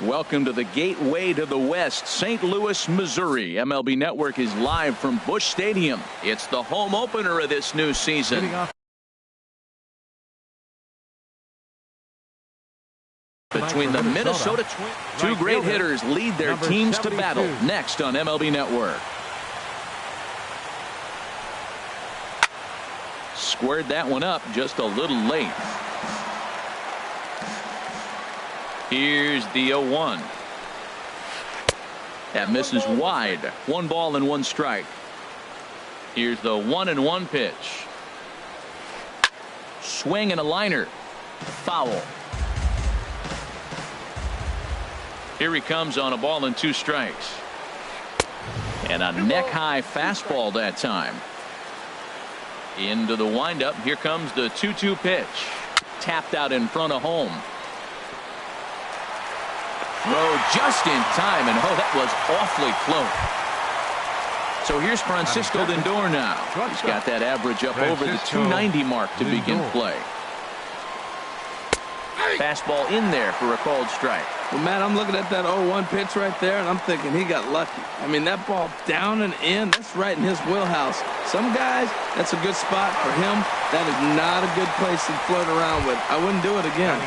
Welcome to the gateway to the West, St. Louis, Missouri. MLB Network is live from Busch Stadium. It's the home opener of this new season. Between the Minnesota Twins, two great hitters lead their teams to battle. Next on MLB Network. Squared that one up just a little late. Here's the 0-1. That misses wide. 1 ball and 1 strike. Here's the 1-1 pitch. Swing and a liner. Foul. Here he comes on a ball and 2 strikes. And a neck-high fastball that time. Into the windup. Here comes the 2-2 pitch. Tapped out in front of home. Throw just in time, and oh, that was awfully close. So here's Francisco Lindor now. He's got that average up over the 290 mark to begin play. Fastball in there for a called strike. Well, Matt, I'm looking at that 0-1 pitch right there, and I'm thinking he got lucky. I mean, that ball down and in, that's right in his wheelhouse. Some guys, that's a good spot. For him, that is not a good place to float around with. I wouldn't do it again.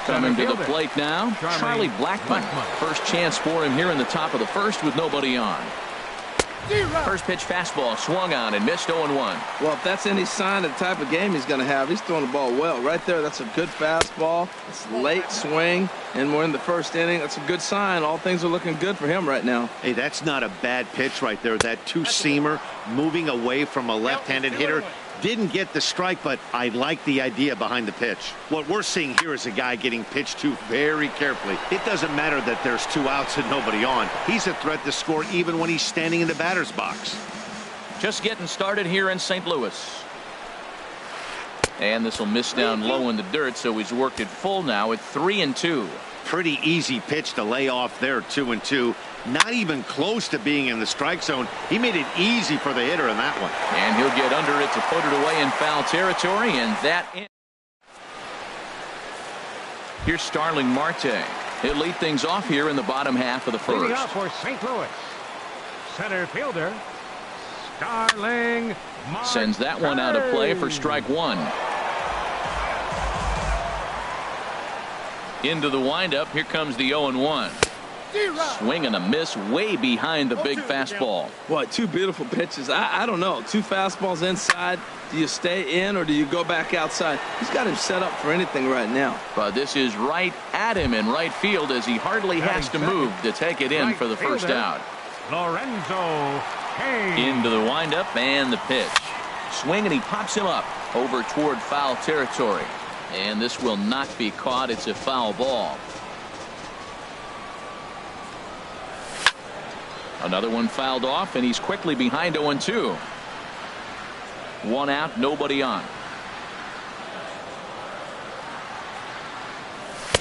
Coming to the plate now, Charlie Blackmon. First chance for him here in the top of the first with nobody on. First pitch fastball swung on and missed 0-1. Well, if that's any sign of the type of game he's going to have, he's throwing the ball well. Right there, that's a good fastball. It's late swing, and we're in the first inning. That's a good sign. All things are looking good for him right now. Hey, that's not a bad pitch right there. That two-seamer moving away from a left-handed hitter. Didn't get the strike, but I like the idea behind the pitch. What we're seeing here is a guy getting pitched to very carefully. It doesn't matter that there's 2 outs and nobody on. He's a threat to score even when he's standing in the batter's box. Just getting started here in St. Louis. And this will miss down low in the dirt, so he's worked it full now at 3-2. Pretty easy pitch to lay off there, 2-2. Not even close to being in the strike zone. He made it easy for the hitter in that one. And he'll get under it to put it away in foul territory, and that ends. Here's Starling Marte. He'll lead things off here in the bottom half of the first. Leading off for St. Louis, center fielder Starling Marte. Sends that one out of play for strike 1. Into the windup. Here comes the 0-1. Swing and a miss way behind the big fastball. Boy, 2 beautiful pitches. I don't know. 2 fastballs inside. Do you stay in or do you go back outside? He's got him set up for anything right now. But this is right at him in right field as he hardly has to move to take it in for the first out. Lorenzo Hayes. Into the windup and the pitch. Swing and he pops him up over toward foul territory. And this will not be caught. It's a foul ball. Another one fouled off, and he's quickly behind 0-2. 1 out, nobody on.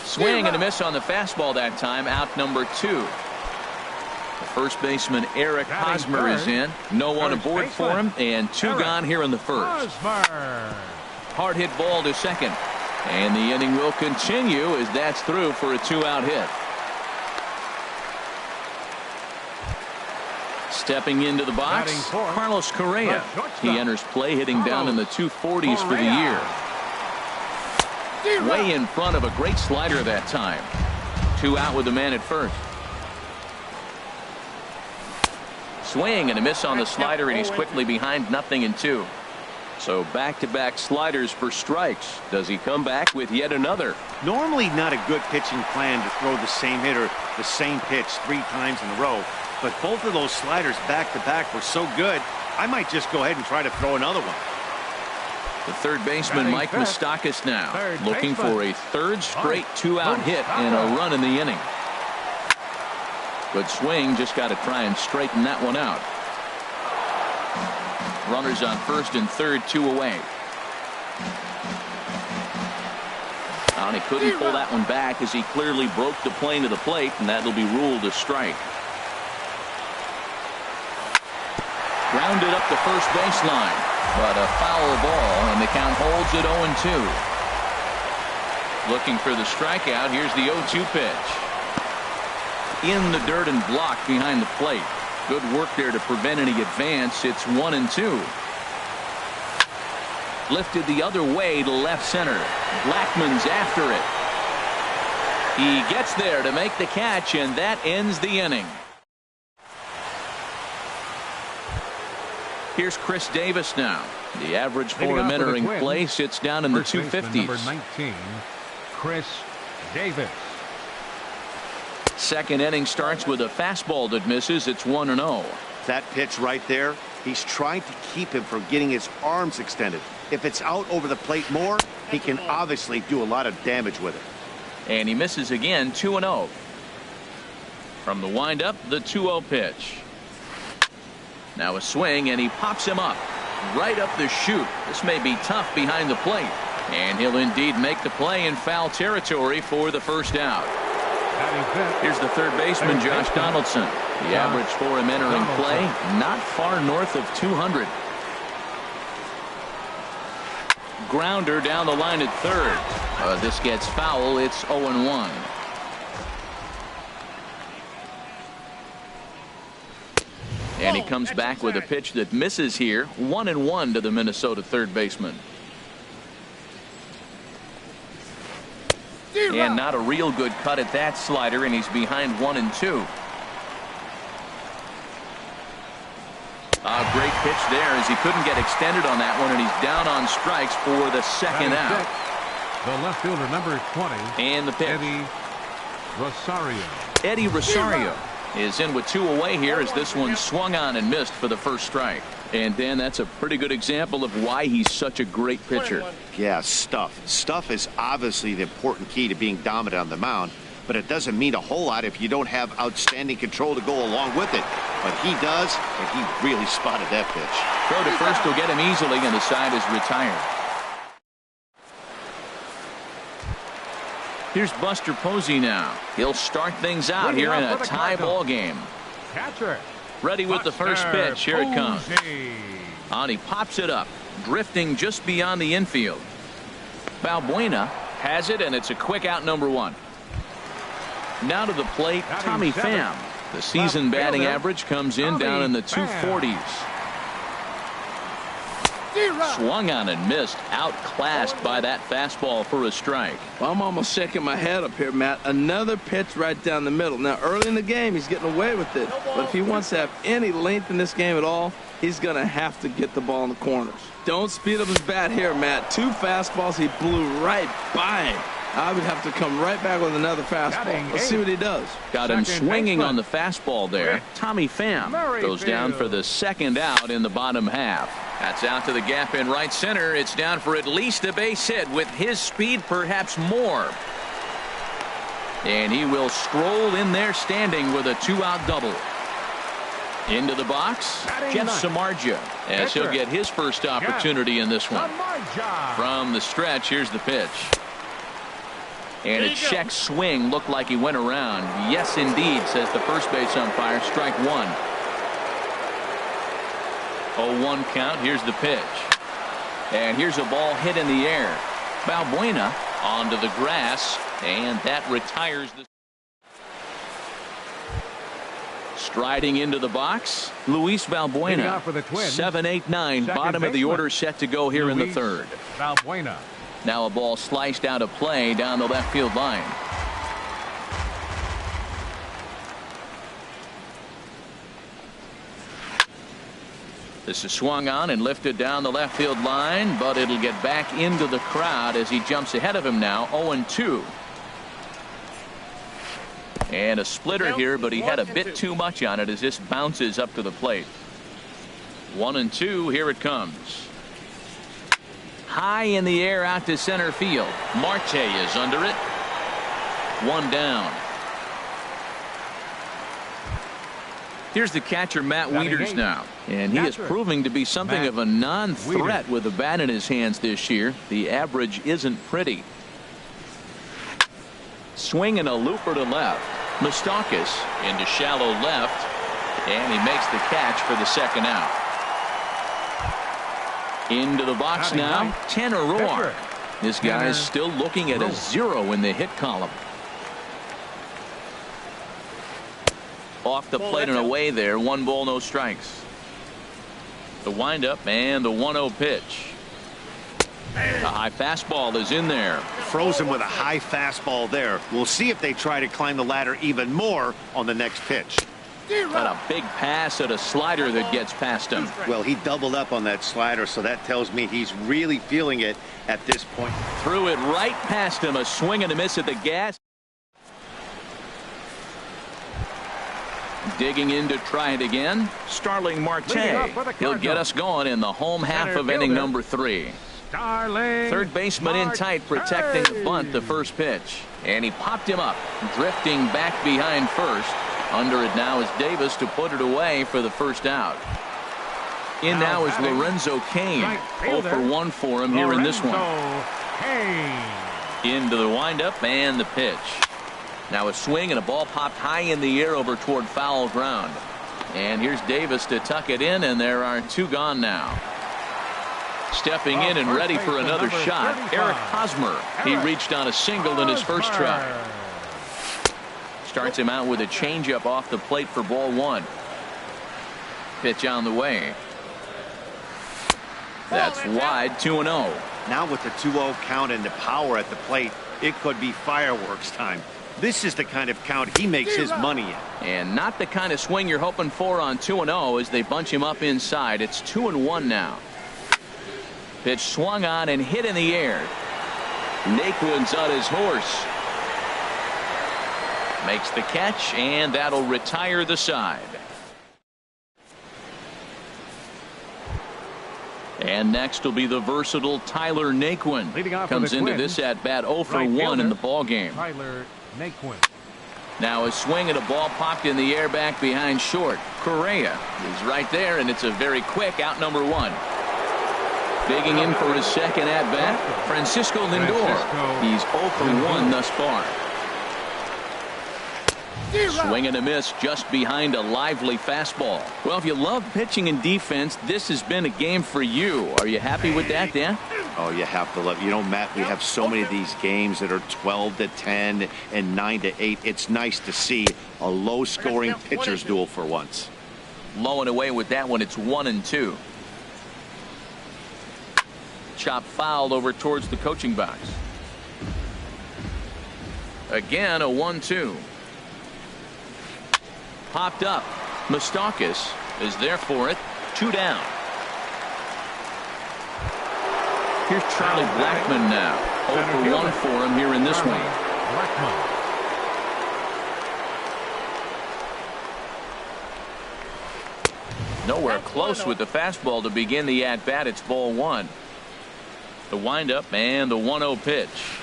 Swing and a miss on the fastball that time. Out number 2. The first baseman Eric Hosmer is in. No one aboard for him, and 2 gone here in the first. Hard hit ball to second. And the inning will continue as that's through for a 2-out hit. Stepping into the box, Carlos Correa. He enters play hitting down in the 240s for the year. Way in front of a great slider that time. 2 out with the man at first. Swing and a miss on the slider, and he's quickly behind 0-2. So back-to-back sliders for strikes. Does he come back with yet another? Normally not a good pitching plan to throw the same hitter the same pitch 3 times in a row. But both of those sliders back-to-back were so good, I might just go ahead and try to throw another one. The third baseman, Mike Moustakas, now looking for a 3rd straight 2-out hit and a run in the inning. Good swing, just got to try and straighten that one out. Runners on first and third, 2 away. And he couldn't pull that one back as he clearly broke the plane to the plate, and that'll be ruled a strike. Grounded up the first baseline, but a foul ball, and the count holds at 0-2. Looking for the strikeout. Here's the 0-2 pitch. in the dirt and blocked behind the plate. Good work there to prevent any advance. It's 1-2. Lifted the other way to left center. Blackmon's after it. He gets there to make the catch, and that ends the inning. Here's Chris Davis now. The average for him entering play sits down in the 250s. Number 19, Chris Davis. Second inning starts with a fastball that misses. It's 1-0. That pitch right there, he's trying to keep him from getting his arms extended. If it's out over the plate more, he can obviously do a lot of damage with it. And he misses again, 2-0. From the windup, the 2-0 pitch. Now a swing, and he pops him up. Right up the chute. This may be tough behind the plate. And he'll indeed make the play in foul territory for the first out. Here's the third baseman, Josh Donaldson. The average for him entering play, not far north of 200. Grounder down the line at third. This gets foul. It's 0-1. And he comes back with a pitch that misses here. 1-1 to the Minnesota third baseman. And not a real good cut at that slider, and he's behind 1-2. A great pitch there as he couldn't get extended on that one, and he's down on strikes for the second out. The left fielder, number 20. And the pitch. Eddie Rosario. Eddie Rosario is in with two away here as this one swung on and missed for the first strike. And Dan, that's a pretty good example of why he's such a great pitcher. Yeah, stuff. Stuff is obviously the important key to being dominant on the mound, but it doesn't mean a whole lot if you don't have outstanding control to go along with it. But he does, and he really spotted that pitch. Throw to first will get him easily, and the side is retired. Here's Buster Posey now. He'll start things out here in a tie ball game. Catcher. Ready with the first pitch. Here it comes. And he pops it up, drifting just beyond the infield. Balbuena has it, and it's a quick out, number one. Now to the plate, Tommy Pham. The season batting average comes in down in the 240s. Swung on and missed, outclassed by that fastball for a strike. Well, I'm almost shaking my head up here, Matt. Another pitch right down the middle. Now, early in the game, he's getting away with it. But if he wants to have any length in this game at all, he's going to have to get the ball in the corners. Don't speed up his bat here, Matt. Two fastballs, he blew right by him. I would have to come right back with another fastball. Let's see what he does. Got him swinging on the fastball there. Tommy Pham goes down for the second out in the bottom half. That's out to the gap in right center. It's down for at least a base hit. With his speed, perhaps more. And he will stroll in there standing with a two-out double. Into the box, Jeff Samardzija, as he'll get his first opportunity in this one. From the stretch, here's the pitch. And a check swing looked like he went around. Yes, indeed, says the first base umpire. Strike one. 0-1 count. Here's the pitch. And here's a ball hit in the air. Balbuena onto the grass, and that retires the. Striding into the box, Luis Balbuena. 7-8-9, bottom of the order set to go here in the third. Balbuena. Now a ball sliced out of play down the left field line. This is swung on and lifted down the left field line, but it'll get back into the crowd as he jumps ahead of him now. 0-2. And a splitter here, but he had a bit too much on it as this bounces up to the plate. 1-2. Here it comes. High in the air out to center field. Marte is under it. One down. Here's the catcher, Matt Wieters now. And he is proving to be something of a non-threat with the bat in his hands this year. The average isn't pretty. Swinging a looper to left. Moustakas into shallow left. And he makes the catch for the second out. Into the box now, Tanner Roark. This guy is still looking at a 0 in the hit column. Off the plate and away there. 1 ball, no strikes. The windup and the 1-0 pitch. A high fastball is in there. Frozen with a high fastball there. We'll see if they try to climb the ladder even more on the next pitch. Got a big pass at a slider that gets past him. Well, he doubled up on that slider, so that tells me he's really feeling it at this point. Threw it right past him. A swing and a miss at the gas. Digging in to try it again. Starling Marte. He'll get us going in the home half of inning number 3. Third baseman in tight, protecting the bunt the first pitch. And he popped him up, drifting back behind first. Under it now is Davis to put it away for the first out. In now is Lorenzo Cain. 0 for 1 for him here in this one. Into the windup and the pitch. Now a swing and a ball popped high in the air over toward foul ground. And here's Davis to tuck it in, and there are 2 gone now. Stepping in and ready for another shot, Eric Hosmer. He reached on a single in his first try. Starts him out with a changeup off the plate for ball 1. Pitch on the way. That's wide, 2-0. Now with the 2-0 count and the power at the plate, it could be fireworks time. This is the kind of count he makes his money in. And not the kind of swing you're hoping for on 2-0 as they bunch him up inside. It's 2-1 now. Pitch swung on and hit in the air. Naquin's on his horse. Makes the catch, and that'll retire the side. And next will be the versatile Tyler Naquin. Comes into this at bat 0 for 1 in the ball game. Tyler Naquin. Now a swing and a ball popped in the air back behind short. Correa is right there, and it's a very quick out number 1. Digging in for his second at bat, Francisco Lindor. He's 0 for 1 thus far. Swing and a miss just behind a lively fastball. Well, if you love pitching and defense, this has been a game for you. Are you happy with that, Dan? Oh, you have to love. You know, Matt, we have so many of these games that are 12-10 and 9-8. It's nice to see a low-scoring pitcher's duel for once. Low and away with that one. It's 1-2. Chop fouled over towards the coaching box. Again, a 1-2. Popped up. Moustakas is there for it. 2 down. Here's Charlie Blackmon now. 0 for 1 for him here in this one. Nowhere close with the fastball to begin the at-bat. It's ball 1. The windup and the 1-0 pitch.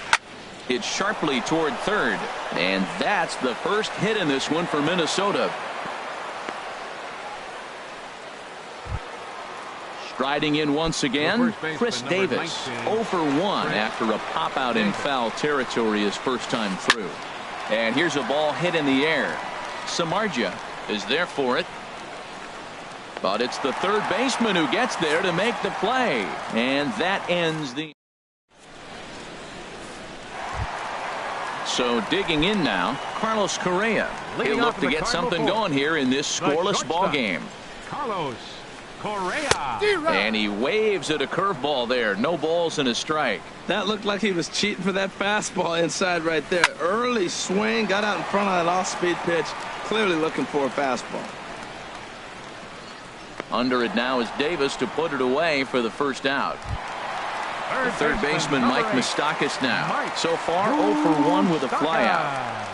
Hit sharply toward third, and that's the first hit in this one for Minnesota. Striding in once again, Chris Davis. 0 for 1 after a pop out in foul territory his first time through. And here's a ball hit in the air. Samardzija is there for it. But it's the third baseman who gets there to make the play. And that ends the... So digging in now, Carlos Correa. He'll look to get something going here in this scoreless ball game. Carlos Correa. And he waves at a curveball there. No balls and a strike. That looked like he was cheating for that fastball inside right there. Early swing, got out in front of that off-speed pitch. Clearly looking for a fastball. Under it now is Davis to put it away for the first out. The third baseman, Mike Moustakas now. So far, 0 for 1 with a flyout.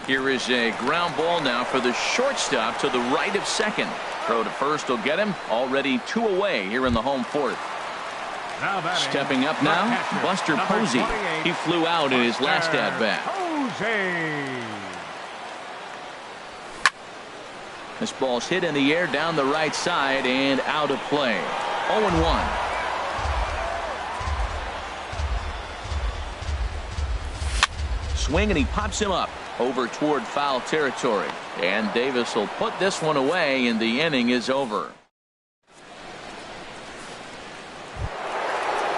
Here is a ground ball now for the shortstop to the right of second. Throw to first will get him. Already 2 away here in the home fourth. Stepping up now, Buster Posey. He flew out in his last at-bat. This ball's hit in the air down the right side and out of play. 0-1. Swing and he pops him up over toward foul territory. And Davis will put this one away and the inning is over.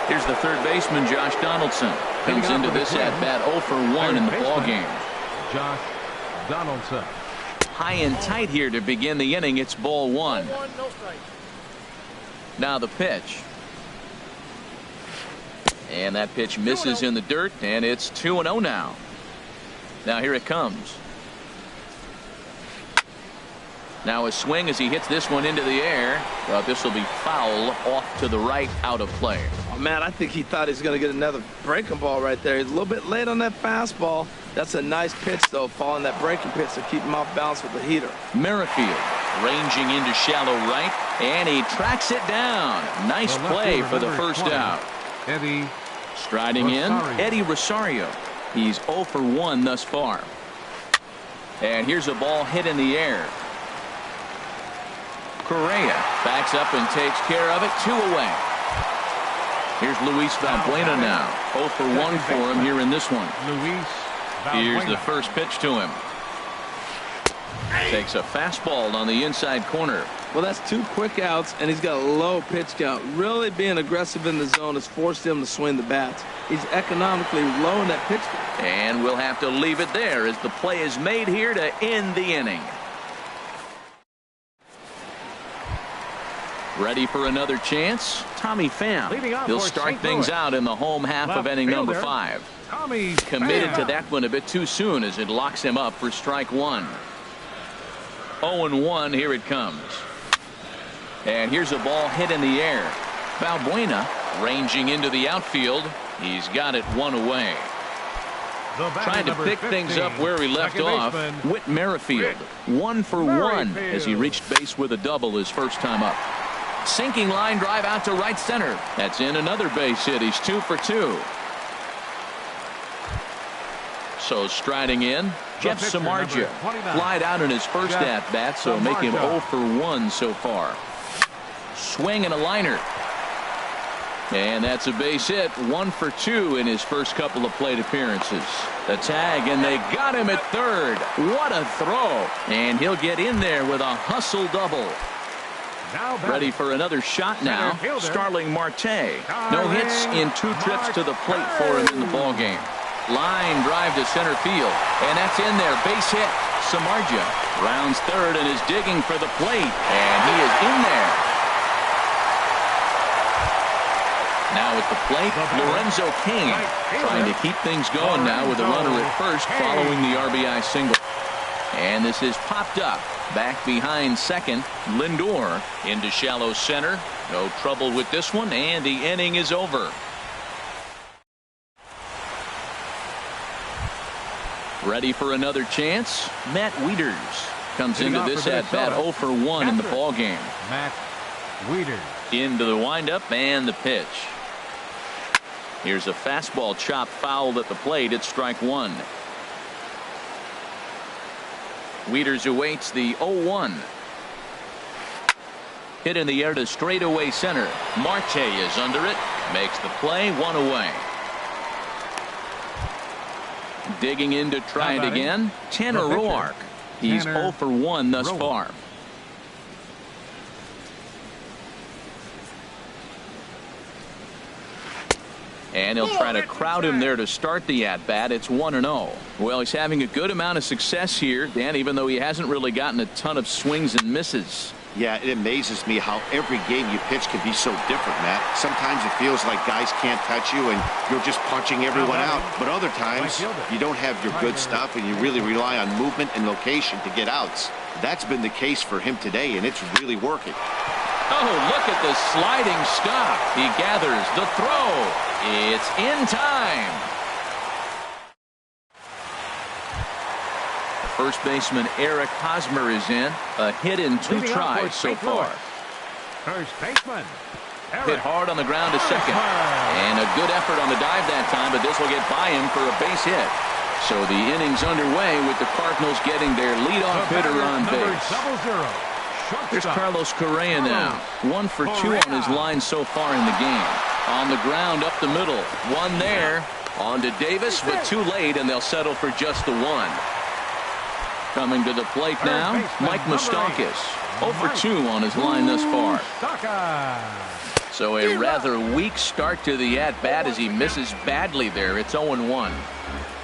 Here's the third baseman, Josh Donaldson. comes into this at-bat 0 for 1 in the ballgame. Josh Donaldson. High and tight here to begin the inning. It's ball 1. Now the pitch. And that pitch misses in the dirt, and it's 2-0 now. Now here it comes. Now a swing as he hits this one into the air. Well, this will be foul off to the right, out of play. Oh, man, I think he thought he was going to get another breaking ball right there. He's a little bit late on that fastball. That's a nice pitch, though, following that breaking pitch to keep him off balance with the heater. Merrifield ranging into shallow right, and he tracks it down. Nice play for the first out. Eddie Striding in, Eddie Rosario. He's 0 for 1 thus far. And here's a ball hit in the air. Correa backs up and takes care of it. 2 away. Here's Luis Valbuena now. 0 for 1 for him here in this one. Here's the first pitch to him. Takes a fastball on the inside corner. Well, that's 2 quick outs, and he's got a low pitch count. Really being aggressive in the zone has forced him to swing the bats. He's economically low in that pitch count. And we'll have to leave it there as the play is made here to end the inning. Ready for another chance? Tommy Pham. He'll start things out in the home half of inning number 5. Committed to that one a bit too soon as it locks him up for strike 1. 0-1, here it comes. And here's a ball hit in the air. Valbuena ranging into the outfield. He's got it 1 away. Trying to pick things up where he left off. Whit Merrifield. 1 for 1 as he reached base with a double his first time up. Sinking line drive out to right center. That's in another base hit. He's 2 for 2. So striding in, Jeff Samardzija. Flied out in his first at-bat, so make him 0 for 1 so far. Swing and a liner. And that's a base hit. 1 for 2 in his first couple of plate appearances. The tag, and they got him at third. What a throw. And he'll get in there with a hustle double. Ready for another shot now. Starling Marte. No hits in 2 trips to the plate for him in the ballgame. Line drive to center field, and that's in there. Base hit. Samardzija rounds third and is digging for the plate, and he is in there. Now at the plate, Lorenzo Cain trying to keep things going now with a runner at first following the RBI single. And this is popped up. Back behind second. Lindor into shallow center. No trouble with this one, and the inning is over. Ready for another chance? Matt Wieters comes into this at-bat 0 for 1 in the ballgame. Matt Wieters. Into the windup and the pitch. Here's a fastball chopped foul at the plate. It's strike 1. Wieters awaits the 0-1. Hit in the air to straightaway center. Marte is under it. Makes the play. 1 away. Digging in to try it again. Tanner Roark. He's 0 for 1 thus far. And he'll try to crowd him there to start the at-bat. It's 1-0. Well, he's having a good amount of success here, Dan, even though he hasn't really gotten a ton of swings and misses. Yeah, it amazes me how every game you pitch can be so different, Matt. Sometimes it feels like guys can't touch you and you're just punching everyone out. But other times you don't have your good stuff and you really rely on movement and location to get outs. That's been the case for him today, and it's really working. Oh, look at the sliding stop. He gathers the throw. It's in time. First baseman Eric Hosmer is in. A hit in 2 tries so far. First baseman Hit hard on the ground to second. And a good effort on the dive that time, but this will get by him for a base hit. So the inning's underway with the Cardinals getting their leadoff hitter on base. Here's Carlos Correa now. 1 for 2 on his line so far in the game. On the ground up the middle. 1 there. On to Davis, but too late, and they'll settle for just the 1. Coming to the plate now, Mike Moustakas. 0 for 2 on his line thus far. So a rather weak start to the at-bat as he misses badly there. It's 0-1.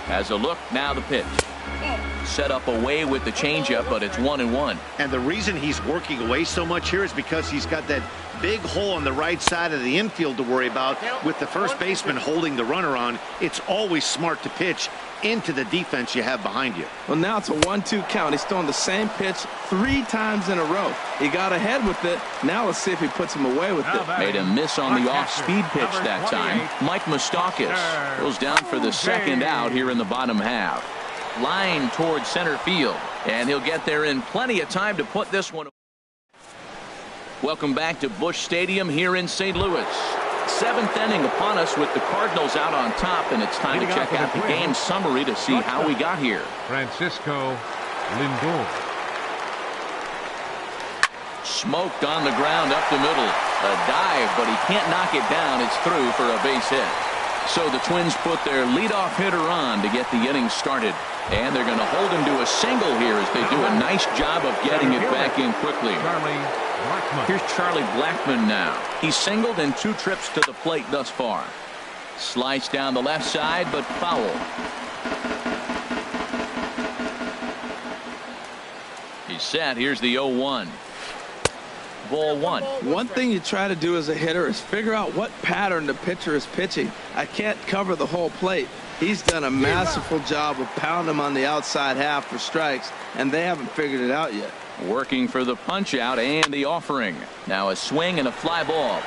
Has a look, now the pitch. Set up away with the changeup, but it's 1-1. And the reason he's working away so much here is because he's got that big hole on the right side of the infield to worry about. With the first baseman holding the runner on, it's always smart to pitch into the defense you have behind you. Well, now it's a 1-2 count. He's throwing the same pitch 3 times in a row. He got ahead with it. Now let's see if he puts him away with it. Made a miss on the off-speed pitch that time. Mike Moustakas goes down for the second out here in the bottom half. Line towards center field, and he'll get there in plenty of time to put this one. Welcome back to Busch Stadium here in St. Louis. 7th inning upon us with the Cardinals out on top, and it's time to check out the game summary to see how we got here. Francisco Lindor. Smoked on the ground up the middle. A dive, but he can't knock it down. It's through for a base hit. So the Twins put their leadoff hitter on to get the inning started. And they're going to hold him to a single here as they do a nice job of getting it back in quickly. Here's Charlie Blackmon now. He's singled in 2 trips to the plate thus far. Sliced down the left side, but foul. He's set. Here's the 0-1. Ball 1. One thing you try to do as a hitter is figure out what pattern the pitcher is pitching. I can't cover the whole plate. He's done a masterful job of pounding him on the outside half for strikes, and they haven't figured it out yet. Working for the punch out and the offering. Now a swing and a fly ball.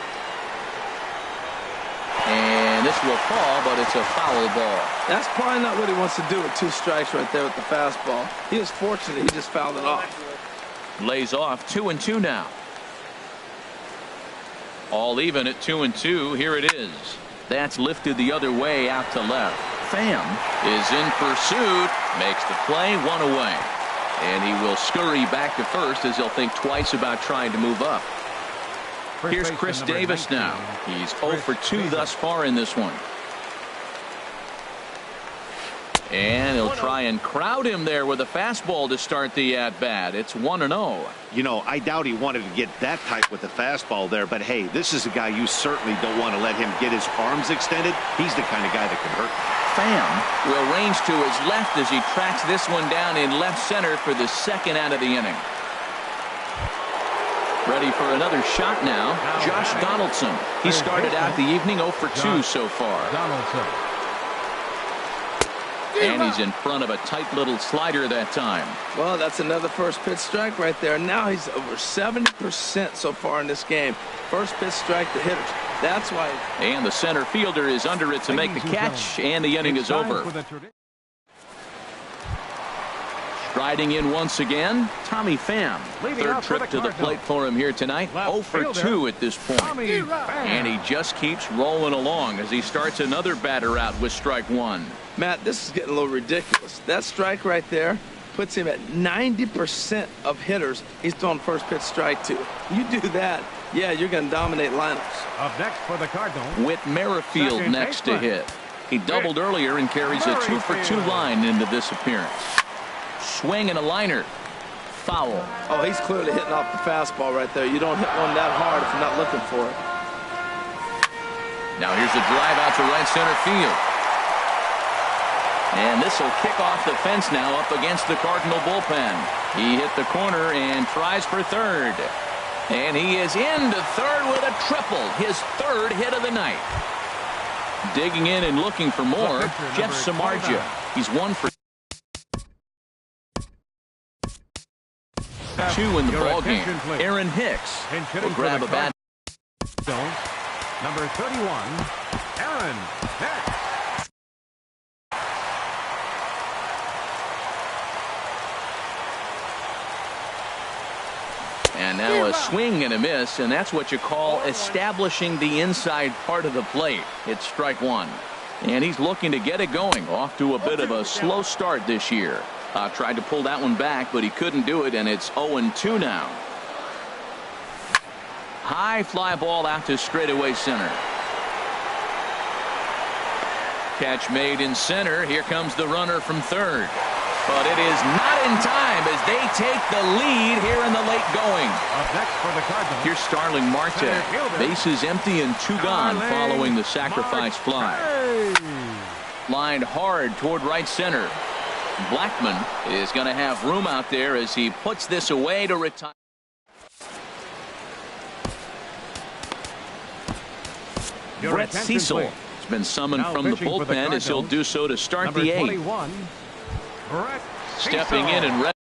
And this will fall, but it's a foul ball. That's probably not what he wants to do with 2 strikes right there with the fastball. He was fortunate he just fouled it off. Lays off 2-2 now. All even at 2-2. Here it is. That's lifted the other way out to left. Pham is in pursuit. Makes the play, 1 away. And he will scurry back to first as he'll think twice about trying to move up. Here's Chris Davis now. He's 0 for 2 thus far in this one. And he'll try and crowd him there with a fastball to start the at-bat. It's 1-0. You know, I doubt he wanted to get that tight with the fastball there, but hey, this is a guy you certainly don't want to let him get his arms extended. He's the kind of guy that can hurt. Pham will range to his left as he tracks this one down in left center for the second out of the inning. Ready for another shot now, Josh Donaldson. He started out the evening 0 for 2 so far. And he's in front of a tight little slider that time. Well, that's another first pitch strike right there. Now he's over 70% so far in this game. First pitch strike to hitters. That's why. And the center fielder is under it to make the catch, and the inning is over. Striding in once again, Tommy Pham. Third trip to the plate for him here tonight. 0 for 2 at this point. And he just keeps rolling along as he starts another batter out with strike 1. Matt, this is getting a little ridiculous. That strike right there puts him at 90% of hitters he's throwing first pitch strike to. You do that, yeah, you're going to dominate lineups. Up next for the Cardinals, Whit Merrifield next to hit. He doubled earlier and carries a 2 for 2 line into this appearance. Swing and a liner. Foul. Oh, he's clearly hitting off the fastball right there. You don't hit one that hard if you're not looking for it. Now here's the drive out to right center field. And this will kick off the fence now up against the Cardinal bullpen. He hit the corner and tries for third. And he is into third with a triple. His 3rd hit of the night. Digging in and looking for more, Jeff Samardzija. He's 1 for 2 in the ballgame. Aaron Hicks will grab a bat. Number 31, Aaron Hicks. And now a swing and a miss, and that's what you call establishing the inside part of the plate. It's strike 1. And he's looking to get it going. Off to a bit of a slow start this year. Tried to pull that one back, but he couldn't do it, and it's 0-2 now. High fly ball out to straightaway center. Catch made in center. Here comes the runner from third. But it is not in time as they take the lead here in the late going. Up next for the Cardinals. Here's Starling Marte. Bases empty and 2 gone following the sacrifice fly. Lined hard toward right center. Blackman is going to have room out there as he puts this away to retire. Brett Cecil has been summoned from the bullpen as he'll do so to start the 8th. Stepping in and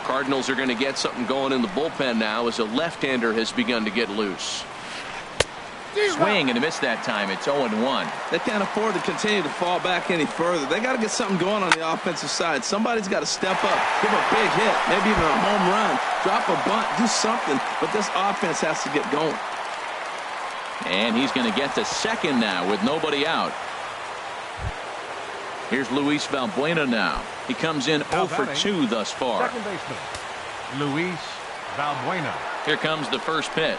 Cardinals are going to get something going in the bullpen now as a left-hander has begun to get loose. Swing and a miss that time. It's 0-1. They can't afford to continue to fall back any further. They got to get something going on the offensive side. Somebody's got to step up, give a big hit, maybe even a home run, drop a bunt, do something. But this offense has to get going. And he's going to get to second now with nobody out. Here's Luis Valbuena now. He comes in 0 for 2 thus far. Second baseman, Luis Valbuena. Here comes the first pitch.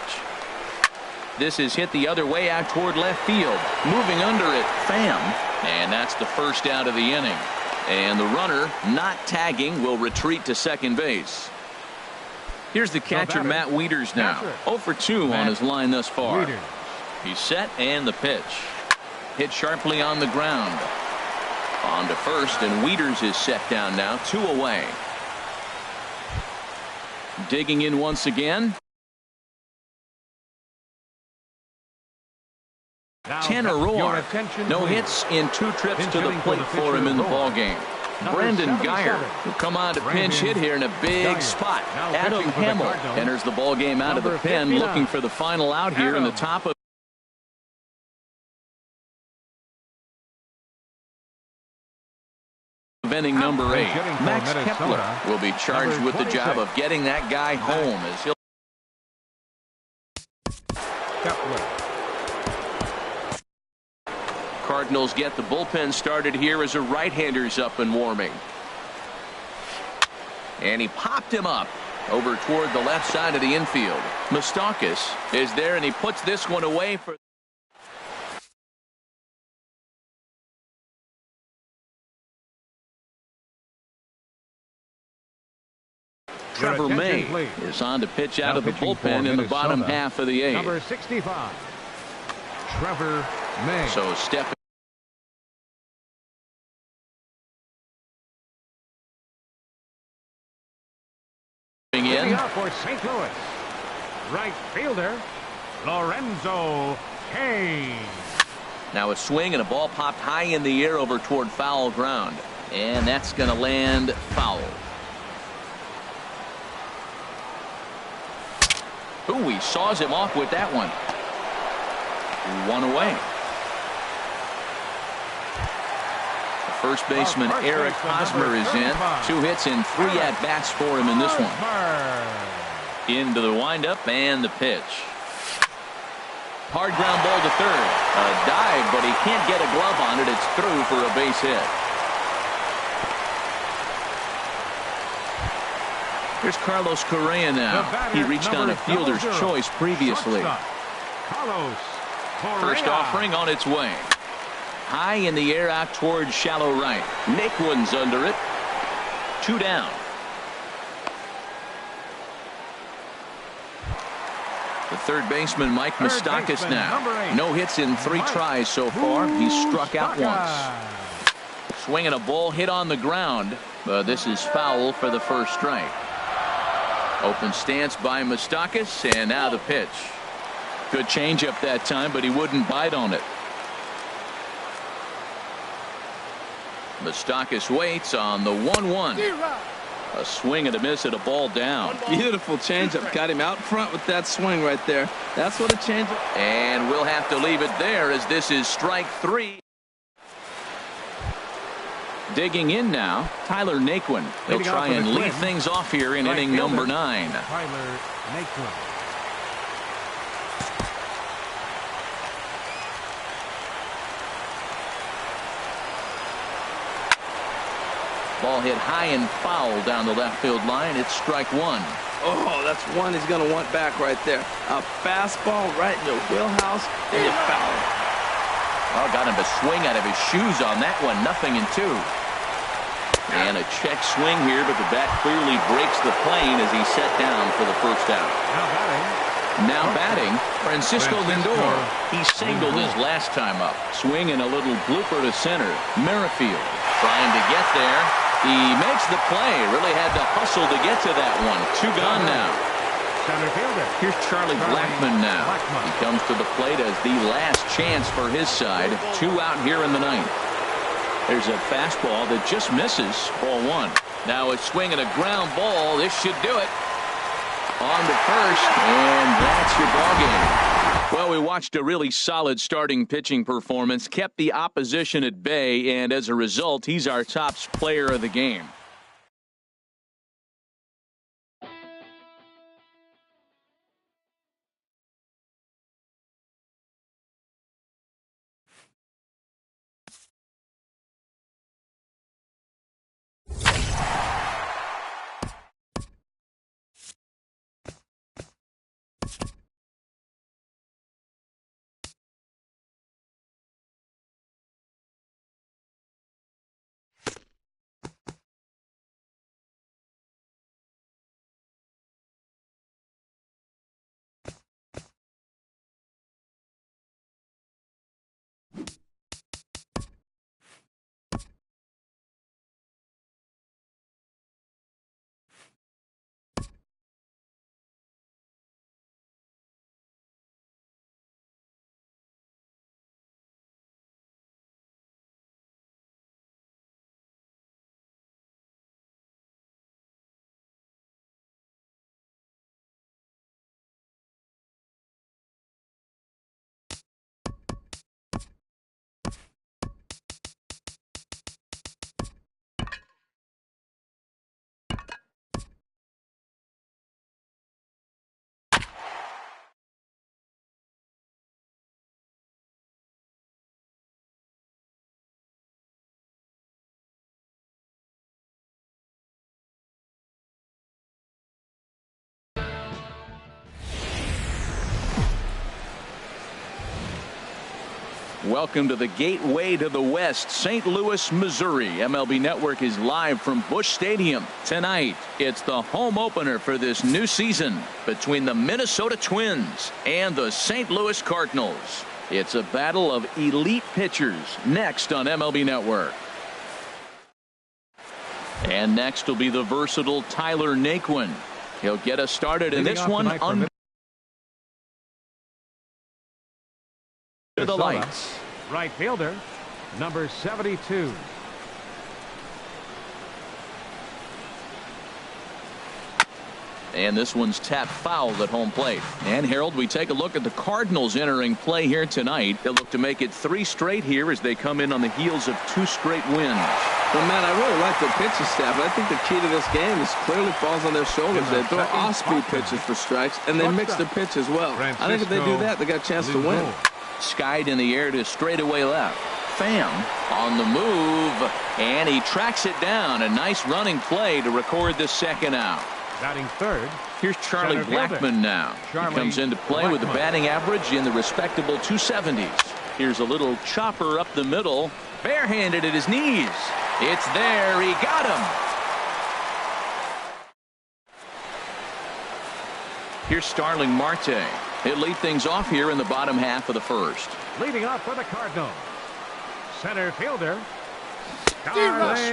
This is hit the other way out toward left field. Moving under it, Pham. And that's the first out of the inning. And the runner, not tagging, will retreat to second base. Here's the catcher, Matt Wieters now. 0 for 2 on his line thus far. He's set and the pitch. Hit sharply on the ground. On to first, and Wieters is set down now, 2 away. Digging in once again. Tanner Roar, no hits in 2 trips to the plate for him in the ballgame. Brendan Guyer will come on to pinch hit here in a big spot. Adam Hamill enters the ballgame out of the pen, looking for the final out here in the top of inning number 8. Max Kepler will be charged with the job of getting that guy home as he'll. Cardinals get the bullpen started here as a right-hander's up and warming. And he popped him up over toward the left side of the infield. Moustakas is there, and he puts this one away for. Trevor May is on to pitch out of the bullpen in the bottom half of the 8th. Number 65, Trevor May. So stepping in For St. Louis, right fielder Lorenzo Cain. now a swing and a ball popped high in the air over toward foul ground, and that's going to land foul. Ooh, he saws him off with that one. 1 away. First baseman Eric Hosmer is in. 2 hits and 3 at-bats for him in this one. Into the windup and the pitch. Hard ground ball to third. A dive, but he can't get a glove on it. It's through for a base hit. Here's Carlos Correa now. He reached on a fielder's choice previously. First offering on its way. High in the air out towards shallow right. Naquin's under it. 2 down. The third baseman, Mike Moustakas now. No hits in 3 tries so far. He's struck out once. Swinging a ball hit on the ground. This is foul for the first strike. Open stance by Moustakas, and now the pitch. Good changeup that time, but he wouldn't bite on it. Moustakas waits on the 1-1. A swing and a miss at a ball down. Beautiful changeup. Got him out front with that swing right there. That's what a changeup. And we'll have to leave it there as this is strike 3. Digging in now, Tyler Naquin. He'll try and lead things off here in inning number 9. Tyler Naquin. Ball hit high and foul down the left field line. It's strike one. Oh, that's one he's going to want back right there. A fastball right in your wheelhouse, and you foul it. Oh, got him to swing out of his shoes on that one. 0-2. And a check swing here, but the bat clearly breaks the plane as he's set down for the first out. Now batting, Francisco Lindor. He singled his last time up. Swinging a little blooper to center. Merrifield trying to get there. He makes the play. Really had to hustle to get to that one. 2 gone now. Center fielder. Here's Charlie Blackmon now. He comes to the plate as the last chance for his side. 2 out here in the ninth. There's a fastball that just misses. Ball 1. Now a swing and a ground ball. This should do it. On to first, and that's your ball game. Well, we watched a really solid starting pitching performance, kept the opposition at bay, and as a result, he's our top player of the game. Welcome to the gateway to the West, St. Louis, Missouri. MLB Network is live from Busch Stadium. Tonight, it's the home opener for this new season between the Minnesota Twins and the St. Louis Cardinals. It's a battle of elite pitchers next on MLB Network. And next will be the versatile Tyler Naquin. He'll get us started in this one under the lights. Right fielder, number 72. And this one's tapped foul at home plate. And Harold, we take a look at the Cardinals entering play here tonight. They'll look to make it 3 straight here as they come in on the heels of 2 straight wins. Well, man, I really like their pitching staff. I think the key to this game is clearly falls on their shoulders. They throw off-speed pitches for strikes, and they mix their pitch as well. I think if they do that, they got a chance to win. Skied in the air to straightaway left. Pham on the move, and he tracks it down. A nice running play to record the second out. Batting third. Here's Charlie Blackmon now. He comes into play with a batting average in the respectable 270s. Here's a little chopper up the middle. Barehanded at his knees. It's there. He got him. Here's Starling Marte. He'll lead things off here in the bottom half of the first. Leading off for the Cardinals, center fielder.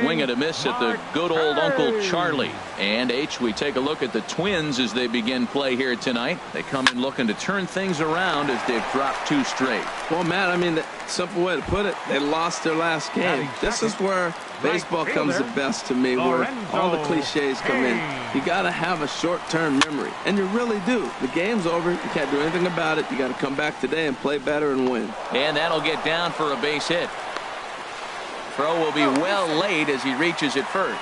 Swing and a miss at the good old Uncle Charlie. And we take a look at the Twins as they begin play here tonight. They come in looking to turn things around as they've dropped 2 straight. Well, Matt, I mean, the simple way to put it, they lost their last game. This is where baseball comes the best to me, where all the cliches come in. You got to have a short-term memory, and you really do. The game's over. You can't do anything about it. You got to come back today and play better and win. And that'll get down for a base hit. Throw will be well laid as he reaches it first.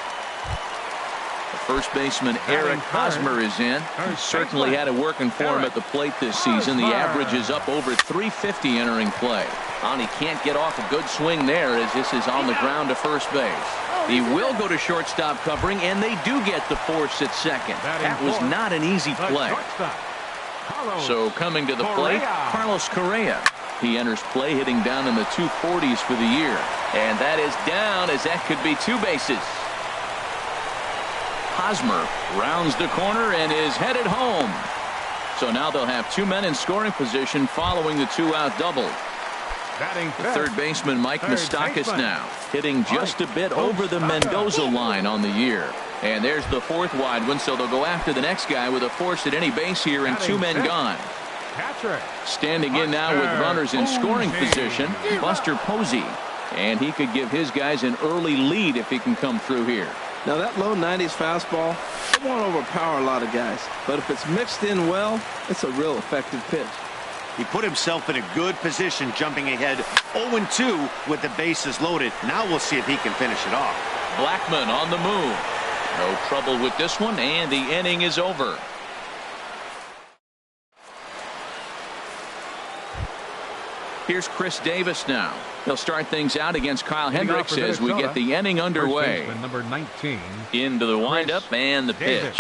The first baseman Eric Hosmer is in. He certainly had it working for him at the plate this season. The average is up over 350 entering play. And he can't get off a good swing there as this is on the ground to first base. He will go to shortstop covering, and they do get the force at second. That was not an easy play. So coming to the plate, Carlos Correa. He enters play hitting down in the 240s for the year. And that is down as that could be 2 bases. Hosmer rounds the corner and is headed home. So now they'll have 2 men in scoring position following the 2-out double. The third baseman Mike Moustakas now hitting just a bit over the Mendoza line on the year. And there's the 4th wide one, so they'll go after the next guy with a force at any base here and 2 men gone. Standing in now with runners in scoring position, Buster Posey. And he could give his guys an early lead if he can come through here. Now that low 90s fastball, it won't overpower a lot of guys. But if it's mixed in well, it's a real effective pitch. He put himself in a good position jumping ahead 0-2 with the bases loaded. Now we'll see if he can finish it off. Blackmon on the move. No trouble with this one, and the inning is over. Here's Chris Davis now. He'll start things out against Kyle Hendricks as we get the inning underway. Number 19. Into the windup and the pitch.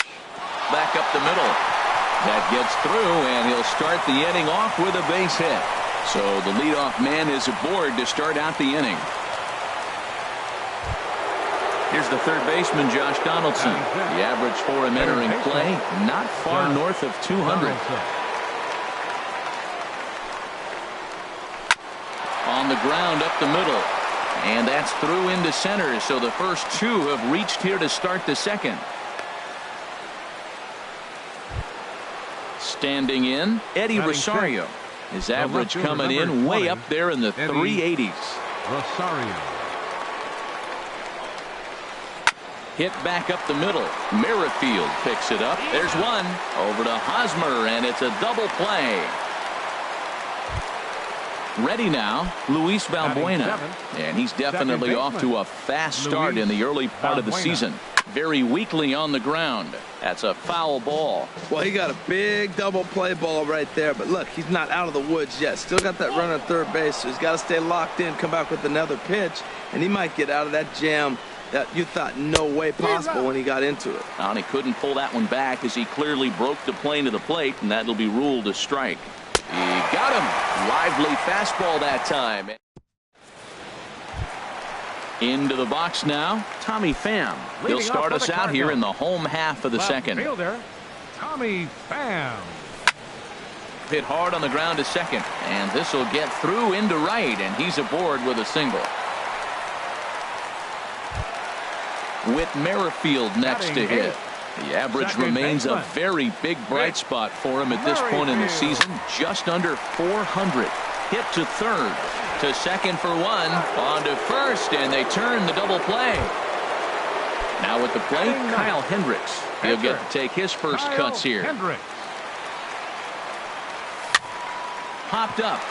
Back up the middle. That gets through, and he'll start the inning off with a base hit. So the leadoff man is aboard to start out the inning. Here's the third baseman, Josh Donaldson. The average for him entering play, not far north of 200. On the ground up the middle. And that's through into center, so the first 2 have reached here to start the second. Standing in, Eddie Rosario. His average coming in way up there in the 380s. Rosario. Hit back up the middle. Merrifield picks it up. There's one. Over to Hosmer, and it's a double play. Ready now, Luis Valbuena. And he's definitely off to a fast start in the early part of the season. Very weakly on the ground. That's a foul ball. Well, he got a big double play ball right there. But look, he's not out of the woods yet. Still got that runner at third base. So he's got to stay locked in, come back with another pitch. And he might get out of that jam that you thought no way possible when he got into it. And he couldn't pull that one back as he clearly broke the plane to the plate. And that'll be ruled a strike. He got him. Lively fastball that time. Into the box now, Tommy Pham. He'll start us out here in the home half of the second. Fielder, Tommy Pham. Hit hard on the ground to second. And this will get through into right, and he's aboard with a single. With Merrifield next to hit. The average remains a very big bright spot for him at this point in the season. Just under 400. Hit to third. To second for one. On to first, and they turn the double play. Now at the plate, Kyle Hendricks. He'll get to take his first cuts here. Popped up.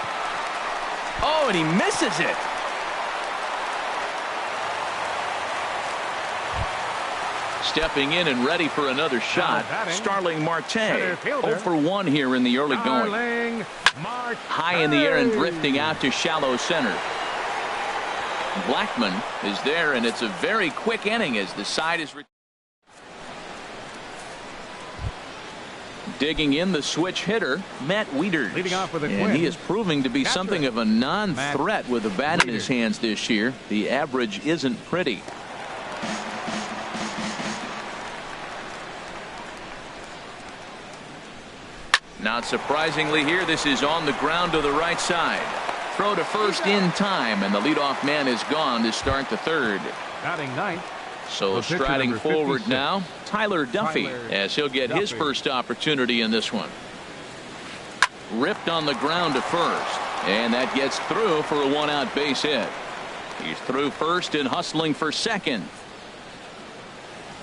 Oh, and he misses it. Stepping in and ready for another shot, Starling Marte. 0 for 1 here in the early going. High in the air and drifting out to shallow center. Blackmon is there, and it's a very quick inning as the side is digging in the switch hitter, Matt Wieters. And he is proving to be something of a non-threat with a bat in his hands this year. The average isn't pretty. Not surprisingly here, this is on the ground to the right side. Throw to first in time, and the leadoff man is gone to start the third. Batting ninth. So striding forward now, Tyler Duffy, as he'll get his first opportunity in this one. Ripped on the ground to first, and that gets through for a one-out base hit. He's through first and hustling for second.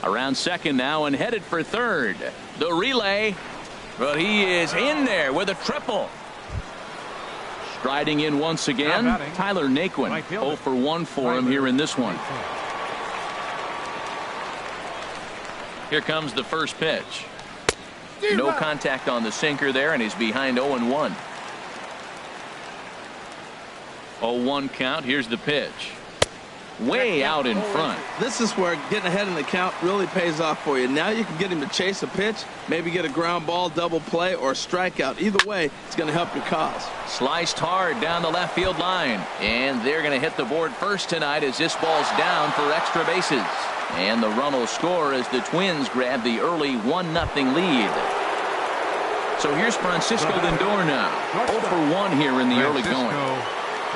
Around second now and headed for third. The relay. But he is in there with a triple. Striding in once again, Tyler Naquin. 0 for 1 for him here in this one. Here comes the first pitch. No contact on the sinker there, and he's behind 0-1. 0-1 count. Here's the pitch. Way out in front. This is where getting ahead in the count really pays off for you. Now you can get him to chase a pitch, maybe get a ground ball, double play, or a strikeout. Either way, it's going to help your cause. Sliced hard down the left field line. And they're going to hit the board first tonight as this ball's down for extra bases. And the run will score as the Twins grab the early 1-0 lead. So here's Francisco Lindor now. 0 for 1 here in the early going.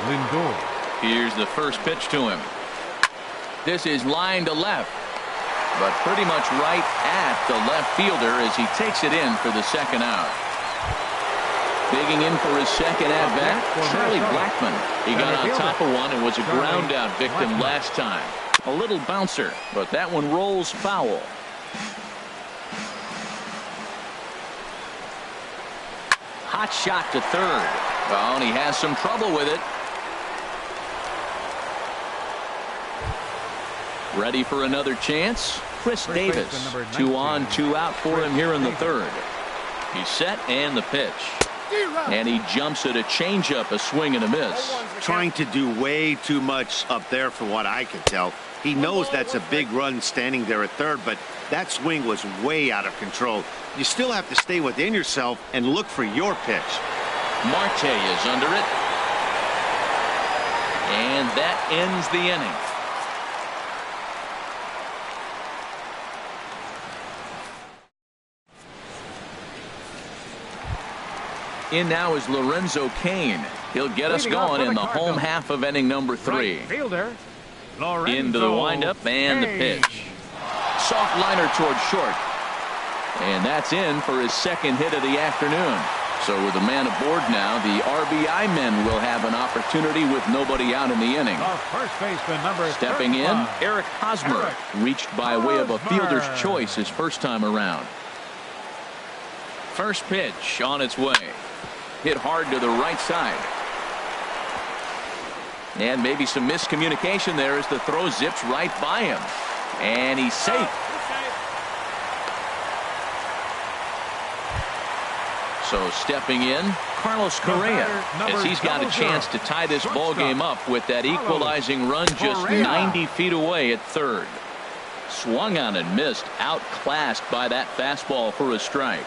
Lindor. Here's the first pitch to him. This is line to left, but pretty much right at the left fielder as he takes it in for the second out. Digging in for his second at-bat, Charlie Blackmon. He got on top of one and was a ground-out victim last time. A little bouncer, but that one rolls foul. Hot shot to third. Oh, and he has some trouble with it. Ready for another chance? Chris Davis. 2 on, 2 out for him here in the third. He's set and the pitch. And he jumps at a changeup, a swing and a miss. Trying to do way too much up there from what I can tell. He knows that's a big run standing there at third, but that swing was way out of control. You still have to stay within yourself and look for your pitch. Marte is under it. And that ends the inning. In now is Lorenzo Cain. He'll get us going in the home half of inning number 3. Fielder, Into the windup and the pitch. Soft liner toward short. And that's in for his second hit of the afternoon. So with a man aboard now, the RBI men will have an opportunity with nobody out in the inning. First baseman number Stepping 35. in, Eric Hosmer, reached by way of a fielder's choice his first time around. First pitch on its way. Hit hard to the right side. And maybe some miscommunication there as the throw zips right by him. And he's safe. So stepping in, Carlos Correa, as he's got a chance to tie this ball game up with that equalizing run just 90 feet away at third. Swung on and missed, outclassed by that fastball for a strike.